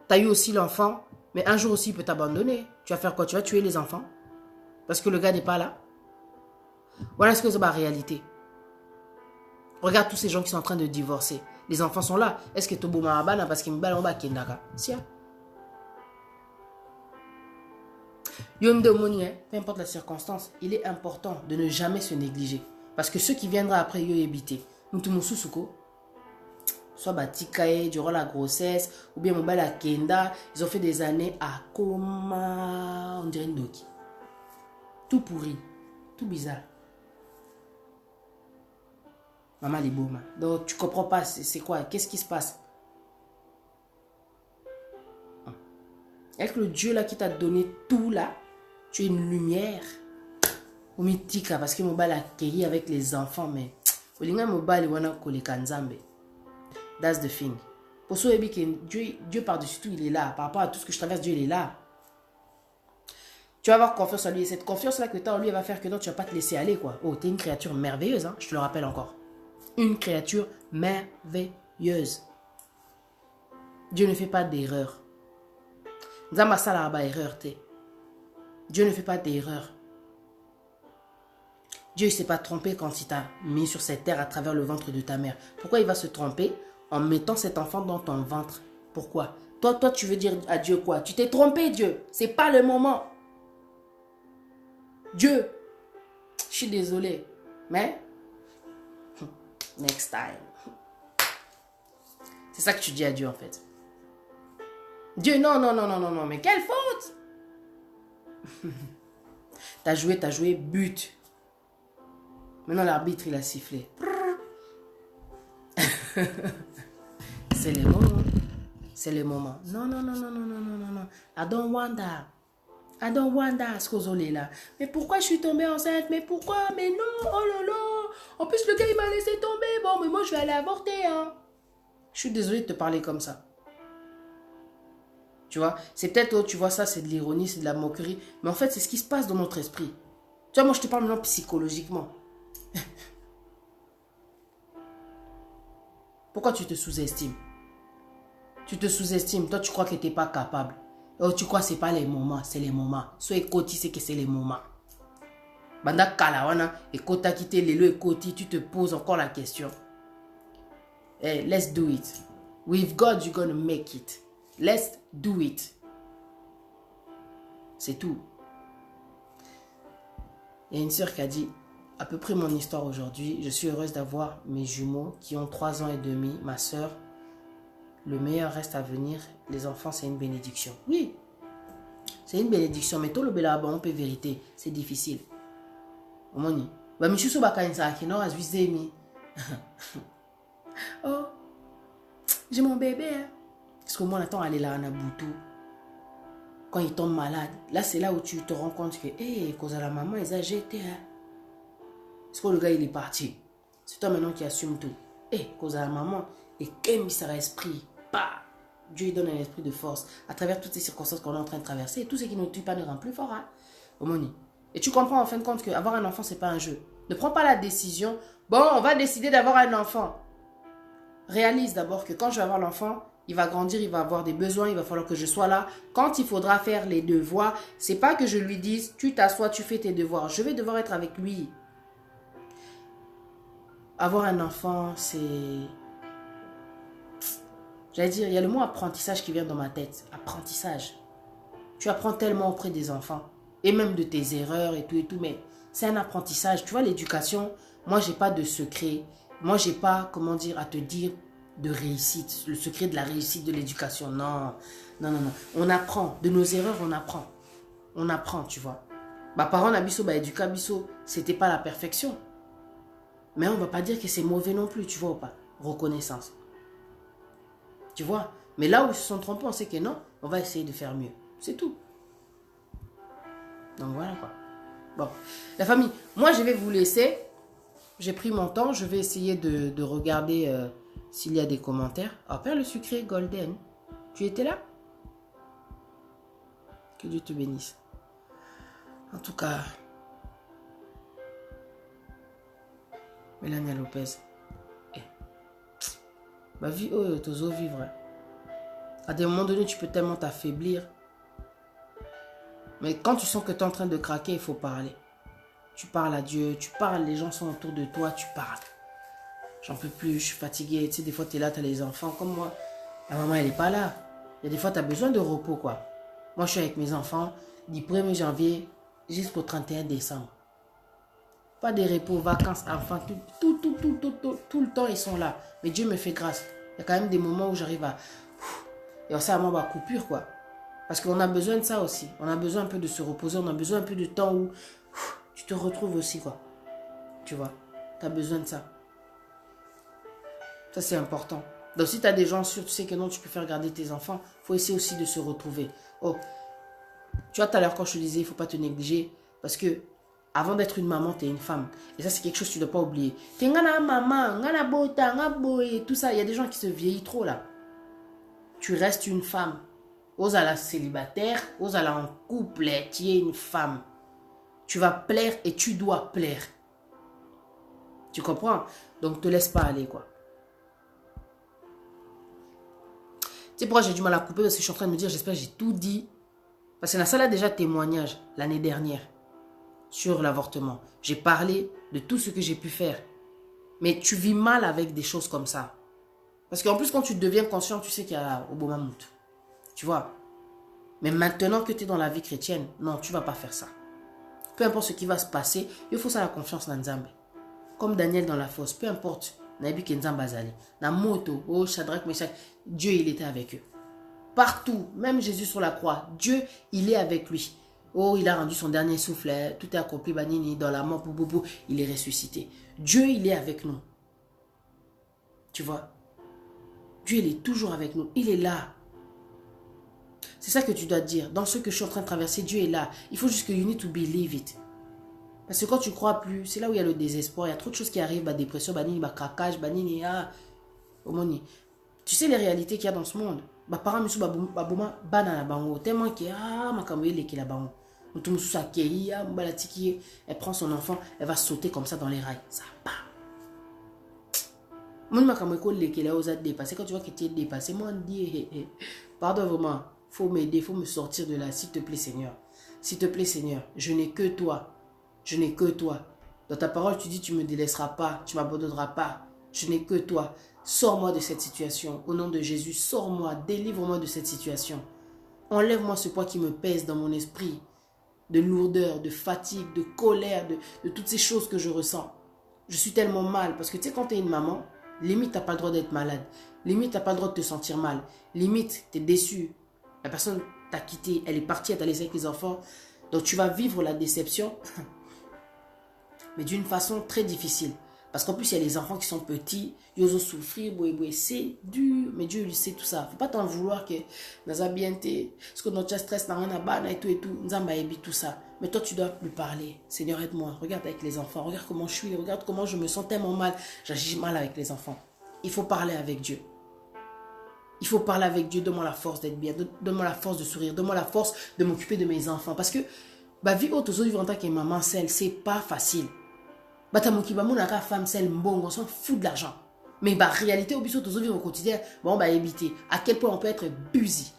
Tu as eu aussi l'enfant. Mais un jour aussi, il peut t'abandonner. Tu vas faire quoi? Tu vas tuer les enfants. Parce que le gars n'est pas là. Voilà ce que c'est la réalité. Regarde tous ces gens qui sont en train de divorcer. Les enfants sont là. Est-ce que tu es marabana parce que mbala mba kendaka? Si. Yonde moni, peu importe la circonstance, il est important de ne jamais se négliger. Parce que ceux qui viendront après yo éviter. Mutumosusuko. Soit batikae durant la grossesse, ou bien mbala kenda, ils ont fait des années à coma, on dirait Ndoki. Tout pourri, tout bizarre. Maman Libouma. Donc tu comprends pas, c'est quoi? Qu'est-ce qui se passe? Avec le Dieu là qui t'a donné tout là, tu es une lumière. Au mythique, parce que mon bal a accueilli avec les enfants, mais mon bal wana koleka nzambe. That's the thing. Pour ceux qui Dieu par-dessus tout, il est là. Par rapport à tout ce que je traverse, Dieu il est là. Tu vas avoir confiance en lui. Et cette confiance-là que tu as en lui, elle va faire que non, tu ne vas pas te laisser aller, quoi. Oh, tu es une créature merveilleuse, hein, je te le rappelle encore. Une créature merveilleuse. Dieu ne fait pas d'erreur. Dieu ne fait pas d'erreur. Dieu ne s'est pas trompé quand il t'a mis sur cette terre à travers le ventre de ta mère. Pourquoi il va se tromper en mettant cet enfant dans ton ventre? Pourquoi? Toi, tu veux dire à Dieu quoi? Tu t'es trompé, Dieu. C'est pas le moment. Dieu, je suis désolé, mais next time. C'est ça que tu dis à Dieu en fait. Dieu, non, mais quelle faute? T'as joué, but. Maintenant l'arbitre il a sifflé. C'est le moment. C'est le moment. Non. I don't want that. Ce qu'on là. Mais pourquoi je suis tombée enceinte? Mais pourquoi? Mais non, oh lolo. En plus, le gars, il m'a laissé tomber. Bon, mais moi, je vais aller avorter. Hein. Je suis désolée de te parler comme ça. Tu vois, c'est peut-être, oh, tu vois ça, c'est de l'ironie, c'est de la moquerie. Mais en fait, c'est ce qui se passe dans notre esprit. Tu vois, moi, je te parle maintenant psychologiquement. Pourquoi tu te sous-estimes? Tu te sous-estimes. Toi, tu crois que tu n'es pas capable. Oh, tu crois que ce n'est pas les moments, c'est les moments. Soit écoti, c'est que c'est les moments. Banda kalawana, écota quitté lelo écoti, tu te poses encore la question. Hey, let's do it. With God, you're gonna make it. Let's do it. C'est tout. Il y a une sœur qui a dit, à peu près mon histoire aujourd'hui, je suis heureuse d'avoir mes jumeaux qui ont 3 ans et demi, ma sœur. Le meilleur reste à venir. Les enfants, c'est une bénédiction. Oui, c'est une bénédiction. Mais tout le bel on peut vérité. C'est difficile. Omoni. Bah, monsieur Sobakansa, qui n'a pas vu. Oh, j'ai mon bébé. Hein. Parce que moi, on attend aller là, à Nabutu. Quand il tombe malade, là, c'est là où tu te rends compte que, hé, cause à la maman, ils ont jeté. Hein. Parce que le gars, il est parti. C'est toi maintenant qui assume tout. Hé, cause à la maman, et qu'aime ça esprit. Bah, Dieu, il donne un esprit de force à travers toutes ces circonstances qu'on est en train de traverser. Et tout ce qui ne tue pas ne rend plus fort. Hein. Omoni. Et tu comprends en fin de compte qu'avoir un enfant, ce n'est pas un jeu. Ne prends pas la décision. Bon, on va décider d'avoir un enfant. Réalise d'abord que quand je vais avoir l'enfant, il va grandir, il va avoir des besoins, il va falloir que je sois là. Quand il faudra faire les devoirs, c'est pas que je lui dise, tu t'assois, tu fais tes devoirs. Je vais devoir être avec lui. Avoir un enfant, c'est... J'allais dire, il y a le mot apprentissage qui vient dans ma tête. Apprentissage. Tu apprends tellement auprès des enfants. Et même de tes erreurs et tout, mais c'est un apprentissage. Tu vois, l'éducation, moi, j'ai pas de secret. Moi, j'ai pas, comment dire, à te dire de réussite. Le secret de la réussite de l'éducation. Non, non, non, non. On apprend. De nos erreurs, on apprend. On apprend, tu vois. Bah, parents, Nabiso, bah, éduca, Biso, c'était pas la perfection. Mais on va pas dire que c'est mauvais non plus, tu vois ou pas. Reconnaissance. Tu vois. Mais là où ils se sont trompés, on sait que non, on va essayer de faire mieux. C'est tout. Donc voilà quoi. Bon, la famille, moi je vais vous laisser. J'ai pris mon temps. Je vais essayer de regarder s'il y a des commentaires. Ah, Père le sucré Golden, tu étais là? Que Dieu te bénisse. En tout cas, Mélania Lopez. Ma vie, oh, t'oses vivre. À des moments donnés, tu peux tellement t'affaiblir. Mais quand tu sens que tu es en train de craquer, il faut parler. Tu parles à Dieu, tu parles, les gens sont autour de toi, tu parles. J'en peux plus, je suis fatigué. Tu sais, des fois, tu es là, tu as les enfants. Comme moi, la maman, elle n'est pas là. Il y a des fois, tu as besoin de repos, quoi. Moi, je suis avec mes enfants du 1er janvier jusqu'au 31 décembre. Pas de repos, vacances, enfants, tout le temps, ils sont là. Mais Dieu me fait grâce. Il y a quand même des moments où j'arrive à... Et on sait à ma coupure, quoi. Parce qu'on a besoin de ça aussi. On a besoin un peu de se reposer. On a besoin un peu de temps où tu te retrouves aussi, quoi. Tu vois, tu as besoin de ça. Ça, c'est important. Donc, si tu as des gens sûrs, tu sais que non, tu peux faire garder tes enfants, il faut essayer aussi de se retrouver. Oh, tu vois, tout à l'heure, quand je te disais, il ne faut pas te négliger. Parce que, avant d'être une maman, tu es une femme. Et ça, c'est quelque chose que tu ne dois pas oublier. Tu es une maman, tout ça. Il y a des gens qui se vieillissent trop, là. Tu restes une femme. Ose à la célibataire, ose à la en couple, tu es une femme. Tu vas plaire et tu dois plaire. Tu comprends? Donc, te laisse pas aller, quoi. Tu sais pourquoi j'ai du mal à couper? Parce que je suis en train de me dire, j'espère que j'ai tout dit. Parce que ça là déjà témoignage l'année dernière sur l'avortement. J'ai parlé de tout ce que j'ai pu faire. Mais tu vis mal avec des choses comme ça. Parce qu'en plus, quand tu deviens conscient, tu sais qu'il y a Obomamout. Tu vois. Mais maintenant que tu es dans la vie chrétienne, non, tu ne vas pas faire ça. Peu importe ce qui va se passer, il faut ça la confiance dans Nzambe. Comme Daniel dans la fosse, peu importe. Nabi Kenzamba Bazali. Na moto, oh Shadrach, Meshach, Dieu, il était avec eux. Partout, même Jésus sur la croix, Dieu, il est avec lui. Oh, il a rendu son dernier souffle, tout est accompli, Banini, dans la mort, il est ressuscité. Dieu, il est avec nous. Tu vois? Dieu, il est toujours avec nous. Il est là. C'est ça que tu dois te dire. Dans ce que je suis en train de traverser, Dieu est là. Il faut juste que you need to believe it. Parce que quand tu crois plus, c'est là où il y a le désespoir. Il y a trop de choses qui arrivent, dépression, banini, craquage, banini, omoni. Tu sais les réalités qu'il y a dans ce monde. Parents misu baboma banana bango tellement que makamwele qui la bango. Mutumu sa kei mbalatiki, elle prend son enfant, elle va sauter comme ça dans les rails. Ça part. Mon makamweko le qui la osa dépasser quand tu vois que tu es dépassé, moi on dit pardon vraiment, faut m'aider, faut me sortir de là s'il te plaît Seigneur. S'il te plaît Seigneur, je n'ai que toi. Je n'ai que toi. Dans ta parole, tu dis, tu ne me délaisseras pas, tu ne m'abandonneras pas. Je n'ai que toi. Sors-moi de cette situation. Au nom de Jésus, sors-moi, délivre-moi de cette situation. Enlève-moi ce poids qui me pèse dans mon esprit. De lourdeur, de fatigue, de colère, de toutes ces choses que je ressens. Je suis tellement mal. Parce que tu sais, quand tu es une maman, limite, tu n'as pas le droit d'être malade. Limite, tu n'as pas le droit de te sentir mal. Limite, tu es déçu. La personne t'a quitté, elle est partie, elle t'a laissé avec les enfants. Donc, tu vas vivre la déception. Mais d'une façon très difficile. Parce qu'en plus, il y a les enfants qui sont petits, ils osent souffrir, c'est dur. Mais Dieu, il sait tout ça. Il ne faut pas t'en vouloir que nous avons bien été, parce que notre stress n'a rien à battre et tout, nous avons tout ça. Mais toi, tu dois plus parler. Seigneur, aide-moi. Regarde avec les enfants. Regarde comment je suis. Regarde comment je me sens tellement mal. J'agis mal avec les enfants. Il faut parler avec Dieu. Il faut parler avec Dieu. Donne-moi la force d'être bien. Donne-moi la force de sourire. Donne-moi la force de m'occuper de mes enfants. Parce que, vivre vivre en tant que maman seule, c'est pas facile. Une femme seule, on s'en fout de l'argent. Mais en réalité, au biso, vivre au quotidien, on va éviter. À quel point on peut être busy.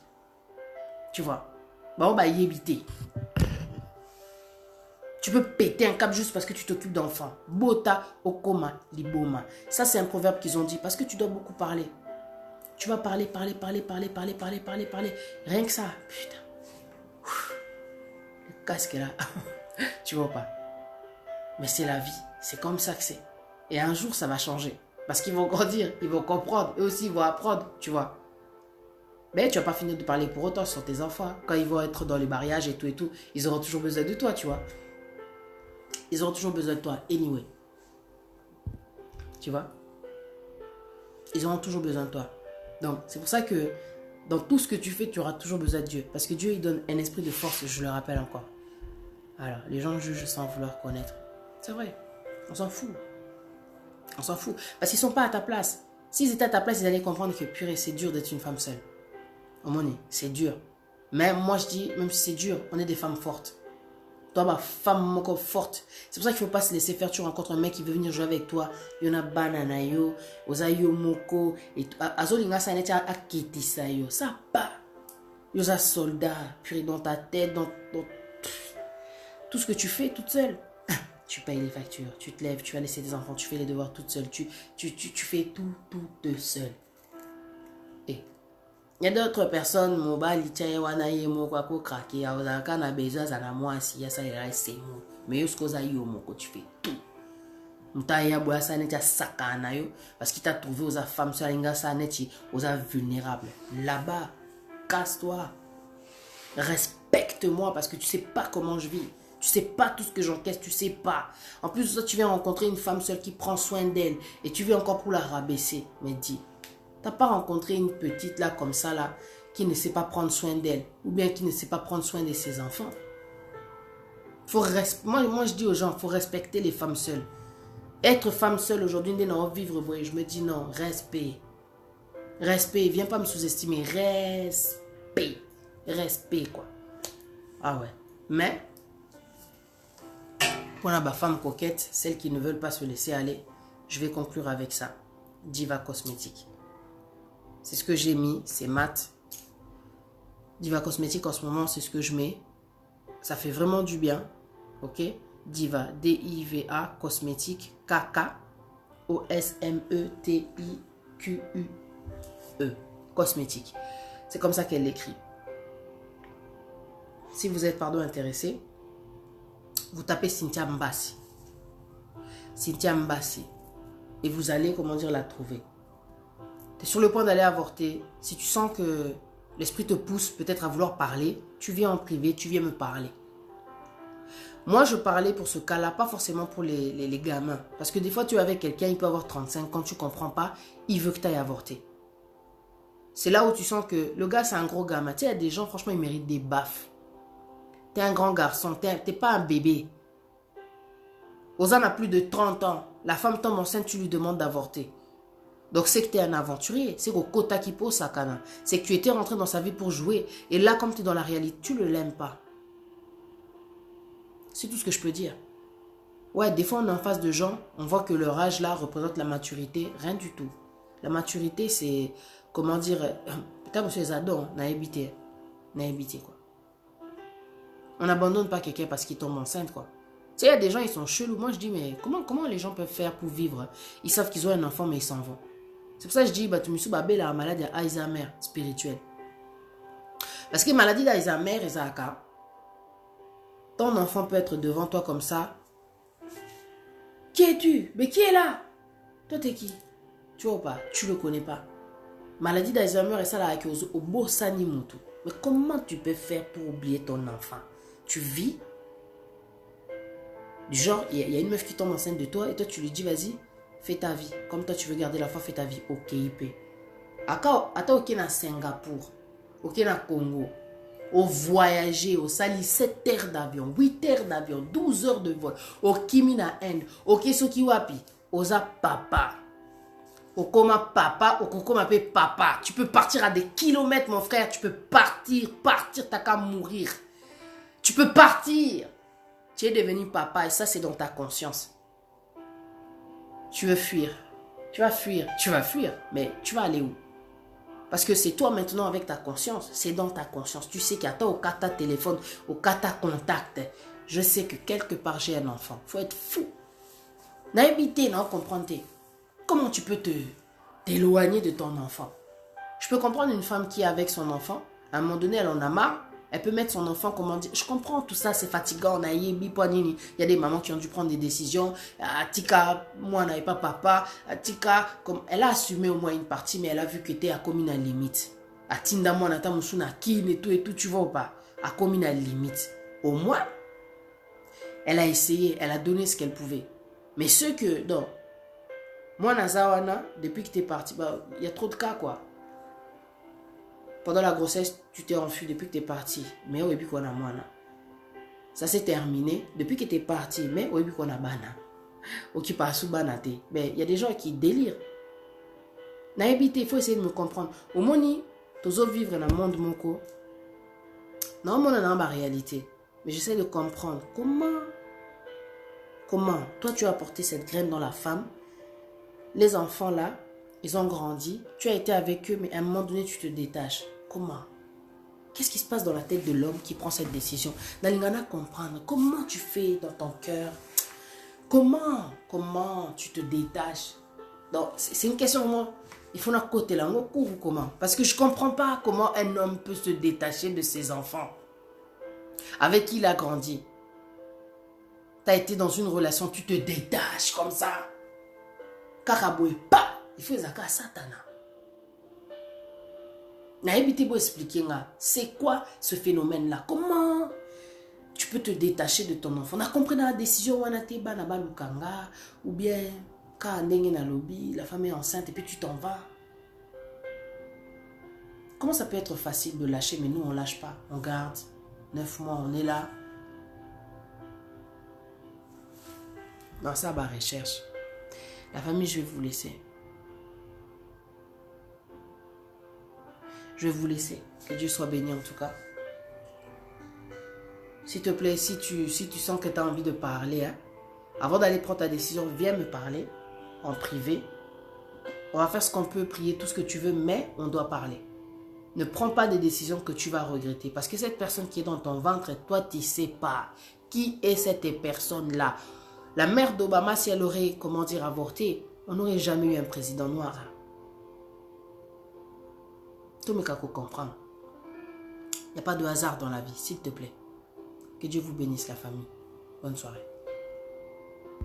Tu vois. On va y éviter. Tu peux péter un câble juste parce que tu t'occupes d'enfants. Bota, okoma, liboma. Ça, c'est un proverbe qu'ils ont dit. Parce que tu dois beaucoup parler. Tu vas parler. Rien que ça. Putain. Le casque là. Tu vois pas. Mais c'est la vie. C'est comme ça que c'est. Et un jour, ça va changer. Parce qu'ils vont grandir, ils vont comprendre. Eux aussi, ils vont apprendre, tu vois. Mais tu vas pas finir de parler pour autant sur tes enfants. Quand ils vont être dans les mariages et tout, ils auront toujours besoin de toi, tu vois. Ils auront toujours besoin de toi, anyway. Tu vois. Ils auront toujours besoin de toi. Donc, c'est pour ça que dans tout ce que tu fais, tu auras toujours besoin de Dieu. Parce que Dieu, il donne un esprit de force, je le rappelle encore. Alors, les gens jugent sans vouloir connaître. C'est vrai. On s'en fout. On s'en fout. Parce qu'ils ne sont pas à ta place. S'ils étaient à ta place, ils allaient comprendre que purée, c'est dur d'être une femme seule. Au moins, c'est dur. Mais moi, je dis, même si c'est dur, on est des femmes fortes. Toi, ma femme encore forte. C'est pour ça qu'il ne faut pas se laisser faire. Tu rencontres un mec qui veut venir jouer avec toi. Il y en a banana yo, ozayo moko. Et azolinga sa neti akiti sa yo. Ça pas. Yo a soldat. Purée dans ta tête, dans tout ce que tu fais toute seule. Tu payes les factures, tu te lèves, tu vas laisser tes enfants, tu fais les devoirs toute seule, tu fais tout toute seule. Et il y a d'autres personnes, mais tu fais tout. Parce qu'il t'a trouvé aux femmes aux vulnérables. Là-bas, casse-toi. Respecte-moi parce que tu sais pas comment je vis. Tu sais pas tout ce que j'encaisse, tu sais pas. En plus de ça, tu viens rencontrer une femme seule qui prend soin d'elle et tu viens encore pour la rabaisser. Mais dis, t'as pas rencontré une petite là comme ça là qui ne sait pas prendre soin d'elle ou bien qui ne sait pas prendre soin de ses enfants. Moi je dis aux gens, faut respecter les femmes seules. Être femme seule aujourd'hui, vivre, je me dis non, respect. Respect, viens pas me sous-estimer. Respect. Respect quoi. Ah ouais. Mais pour la femme coquette, celles qui ne veulent pas se laisser aller, je vais conclure avec ça. Diva Cosmétique. C'est ce que j'ai mis, c'est mat. Diva Cosmétique en ce moment, c'est ce que je mets. Ça fait vraiment du bien. Ok? Diva, D-I-V-A, Cosmétique, K-K-O-S-M-E-T-I-Q-U-E. Cosmétique. C'est comme ça qu'elle l'écrit. Si vous êtes, intéressé, vous tapez Cynthia Mbassi. Cynthia Mbassi. Et vous allez, la trouver. Tu es sur le point d'aller avorter. Si tu sens que l'esprit te pousse peut-être à vouloir parler, tu viens en privé, tu viens me parler. Moi, je parlais pour ce cas-là, pas forcément pour les gamins. Parce que des fois, tu es avec quelqu'un, il peut avoir 35 ans, tu ne comprends pas, il veut que tu ailles avorter. C'est là où tu sens que le gars, c'est un gros gamin. Tu sais, il y a des gens, franchement, ils méritent des baffes. T'es un grand garçon, t'es pas un bébé. Ozan a plus de 30 ans. La femme tombe enceinte, tu lui demandes d'avorter. Donc c'est que tu es un aventurier. C'est qu'au quota qui pose sa cana. C'est que tu étais rentré dans sa vie pour jouer. Et là, comme tu es dans la réalité, tu ne l'aimes pas. C'est tout ce que je peux dire. Ouais, des fois on est en face de gens, on voit que leur âge là représente la maturité. Rien du tout. La maturité c'est, comment dire, putain monsieur Zadon, n'a habité quoi. On n'abandonne pas quelqu'un parce qu'il tombe enceinte quoi. Tu sais, il y a des gens, ils sont chelous. Moi je dis, mais comment les gens peuvent faire pour vivre? Ils savent qu'ils ont un enfant mais ils s'en vont. C'est pour ça que je dis, bah tu me souviens, la maladie d'Alzheimer spirituelle. Parce que maladie d'Alzheimer, ton enfant peut être devant toi comme ça. Qui es-tu? Mais qui est là? Toi, t'es qui? Tu vois ou pas? Tu le connais pas. Maladie d'Alzheimer et ça là, au beau sanimoto. Mais comment tu peux faire pour oublier ton enfant? Tu vis. Du genre, il y a une meuf qui tombe enceinte de toi et toi, tu lui dis, vas-y, fais ta vie. Comme toi, tu veux garder l'enfant, fais ta vie. Ok, il peut. Attends, ok, na Singapour. Ok, na Congo. Au voyager, au sali 7 heures d'avion, 8 heures d'avion, 12 heures de vol, au Kimina Inde, au Kesoki Wapi, osa papa, au Koma papa, au Kokoma papa. Tu peux partir à des kilomètres, mon frère, tu peux partir, t'as qu'à mourir. Tu peux partir. Tu es devenu papa et ça, c'est dans ta conscience. Tu veux fuir. Tu vas fuir, mais tu vas aller où? Parce que c'est toi maintenant avec ta conscience. C'est dans ta conscience. Tu sais qu'à toi, au cas de ta téléphone, au cas de ta contact, je sais que quelque part j'ai un enfant. Il faut être fou. N'habiter, non, comprendre. Comment tu peux t'éloigner de ton enfant? Je peux comprendre une femme qui est avec son enfant. À un moment donné, elle en a marre. Elle peut mettre son enfant, comment dire. Je comprends tout ça, c'est fatigant. Il y a des mamans qui ont dû prendre des décisions. Tika, moi, n'avais pas papa. Tika, comme elle a assumé au moins une partie, mais elle a vu que t'es à commis à limite. Atinda, moi, nata musuna kin et tout, tu vois ou pas? À commis à limite. Au moins, elle a essayé, elle a donné ce qu'elle pouvait. Mais ceux que, non. Moi, Nazawana, depuis que t'es parti, il y a trop de cas, quoi. Pendant la grossesse, tu t'es enfui depuis que tu es parti. Mais au début, qu'on a moins. Ça s'est terminé depuis que tu es parti. Mais au début, qu'on a bana. Ou qui passe sous banate. Mais il y a des gens qui délirent. Il faut essayer de me comprendre. Au moni, tu veux vivre dans le monde moko. Non, mon dans ma réalité. Mais j'essaie de comprendre comment toi tu as apporté cette graine dans la femme. Les enfants là, ils ont grandi. Tu as été avec eux, mais à un moment donné, tu te détaches. Comment? Qu'est-ce qui se passe dans la tête de l'homme qui prend cette décision? Nalingana comprendre. Comment tu fais dans ton cœur? Comment tu te détaches? C'est une question vraiment. Il faut un côté là, ou comment? Parce que je ne comprends pas comment un homme peut se détacher de ses enfants. Avec qui il a grandi. Tu as été dans une relation, tu te détaches comme ça. Karaboué, pas. Il faut Zaka Satana. Expliquer c'est quoi ce phénomène là, comment tu peux te détacher de ton enfant. On a compris dans la décision ou bien quand la femme est enceinte et puis tu t'en vas. Comment ça peut être facile de lâcher, mais nous on lâche pas, on garde 9 mois, on est là. Non, ça va recherche. La famille, je vais vous laisser. Je vais vous laisser. Que Dieu soit béni en tout cas. S'il te plaît, si tu sens que tu as envie de parler, hein, avant d'aller prendre ta décision, viens me parler en privé. On va faire ce qu'on peut, prier tout ce que tu veux, mais on doit parler. Ne prends pas des décisions que tu vas regretter. Parce que cette personne qui est dans ton ventre, toi, tu ne sais pas qui est cette personne-là. La mère d'Obama, si elle aurait, comment dire, avorté, on n'aurait jamais eu un président noir. Tout me comprendre. Il n'y a pas de hasard dans la vie, s'il te plaît. Que Dieu vous bénisse la famille. Bonne soirée.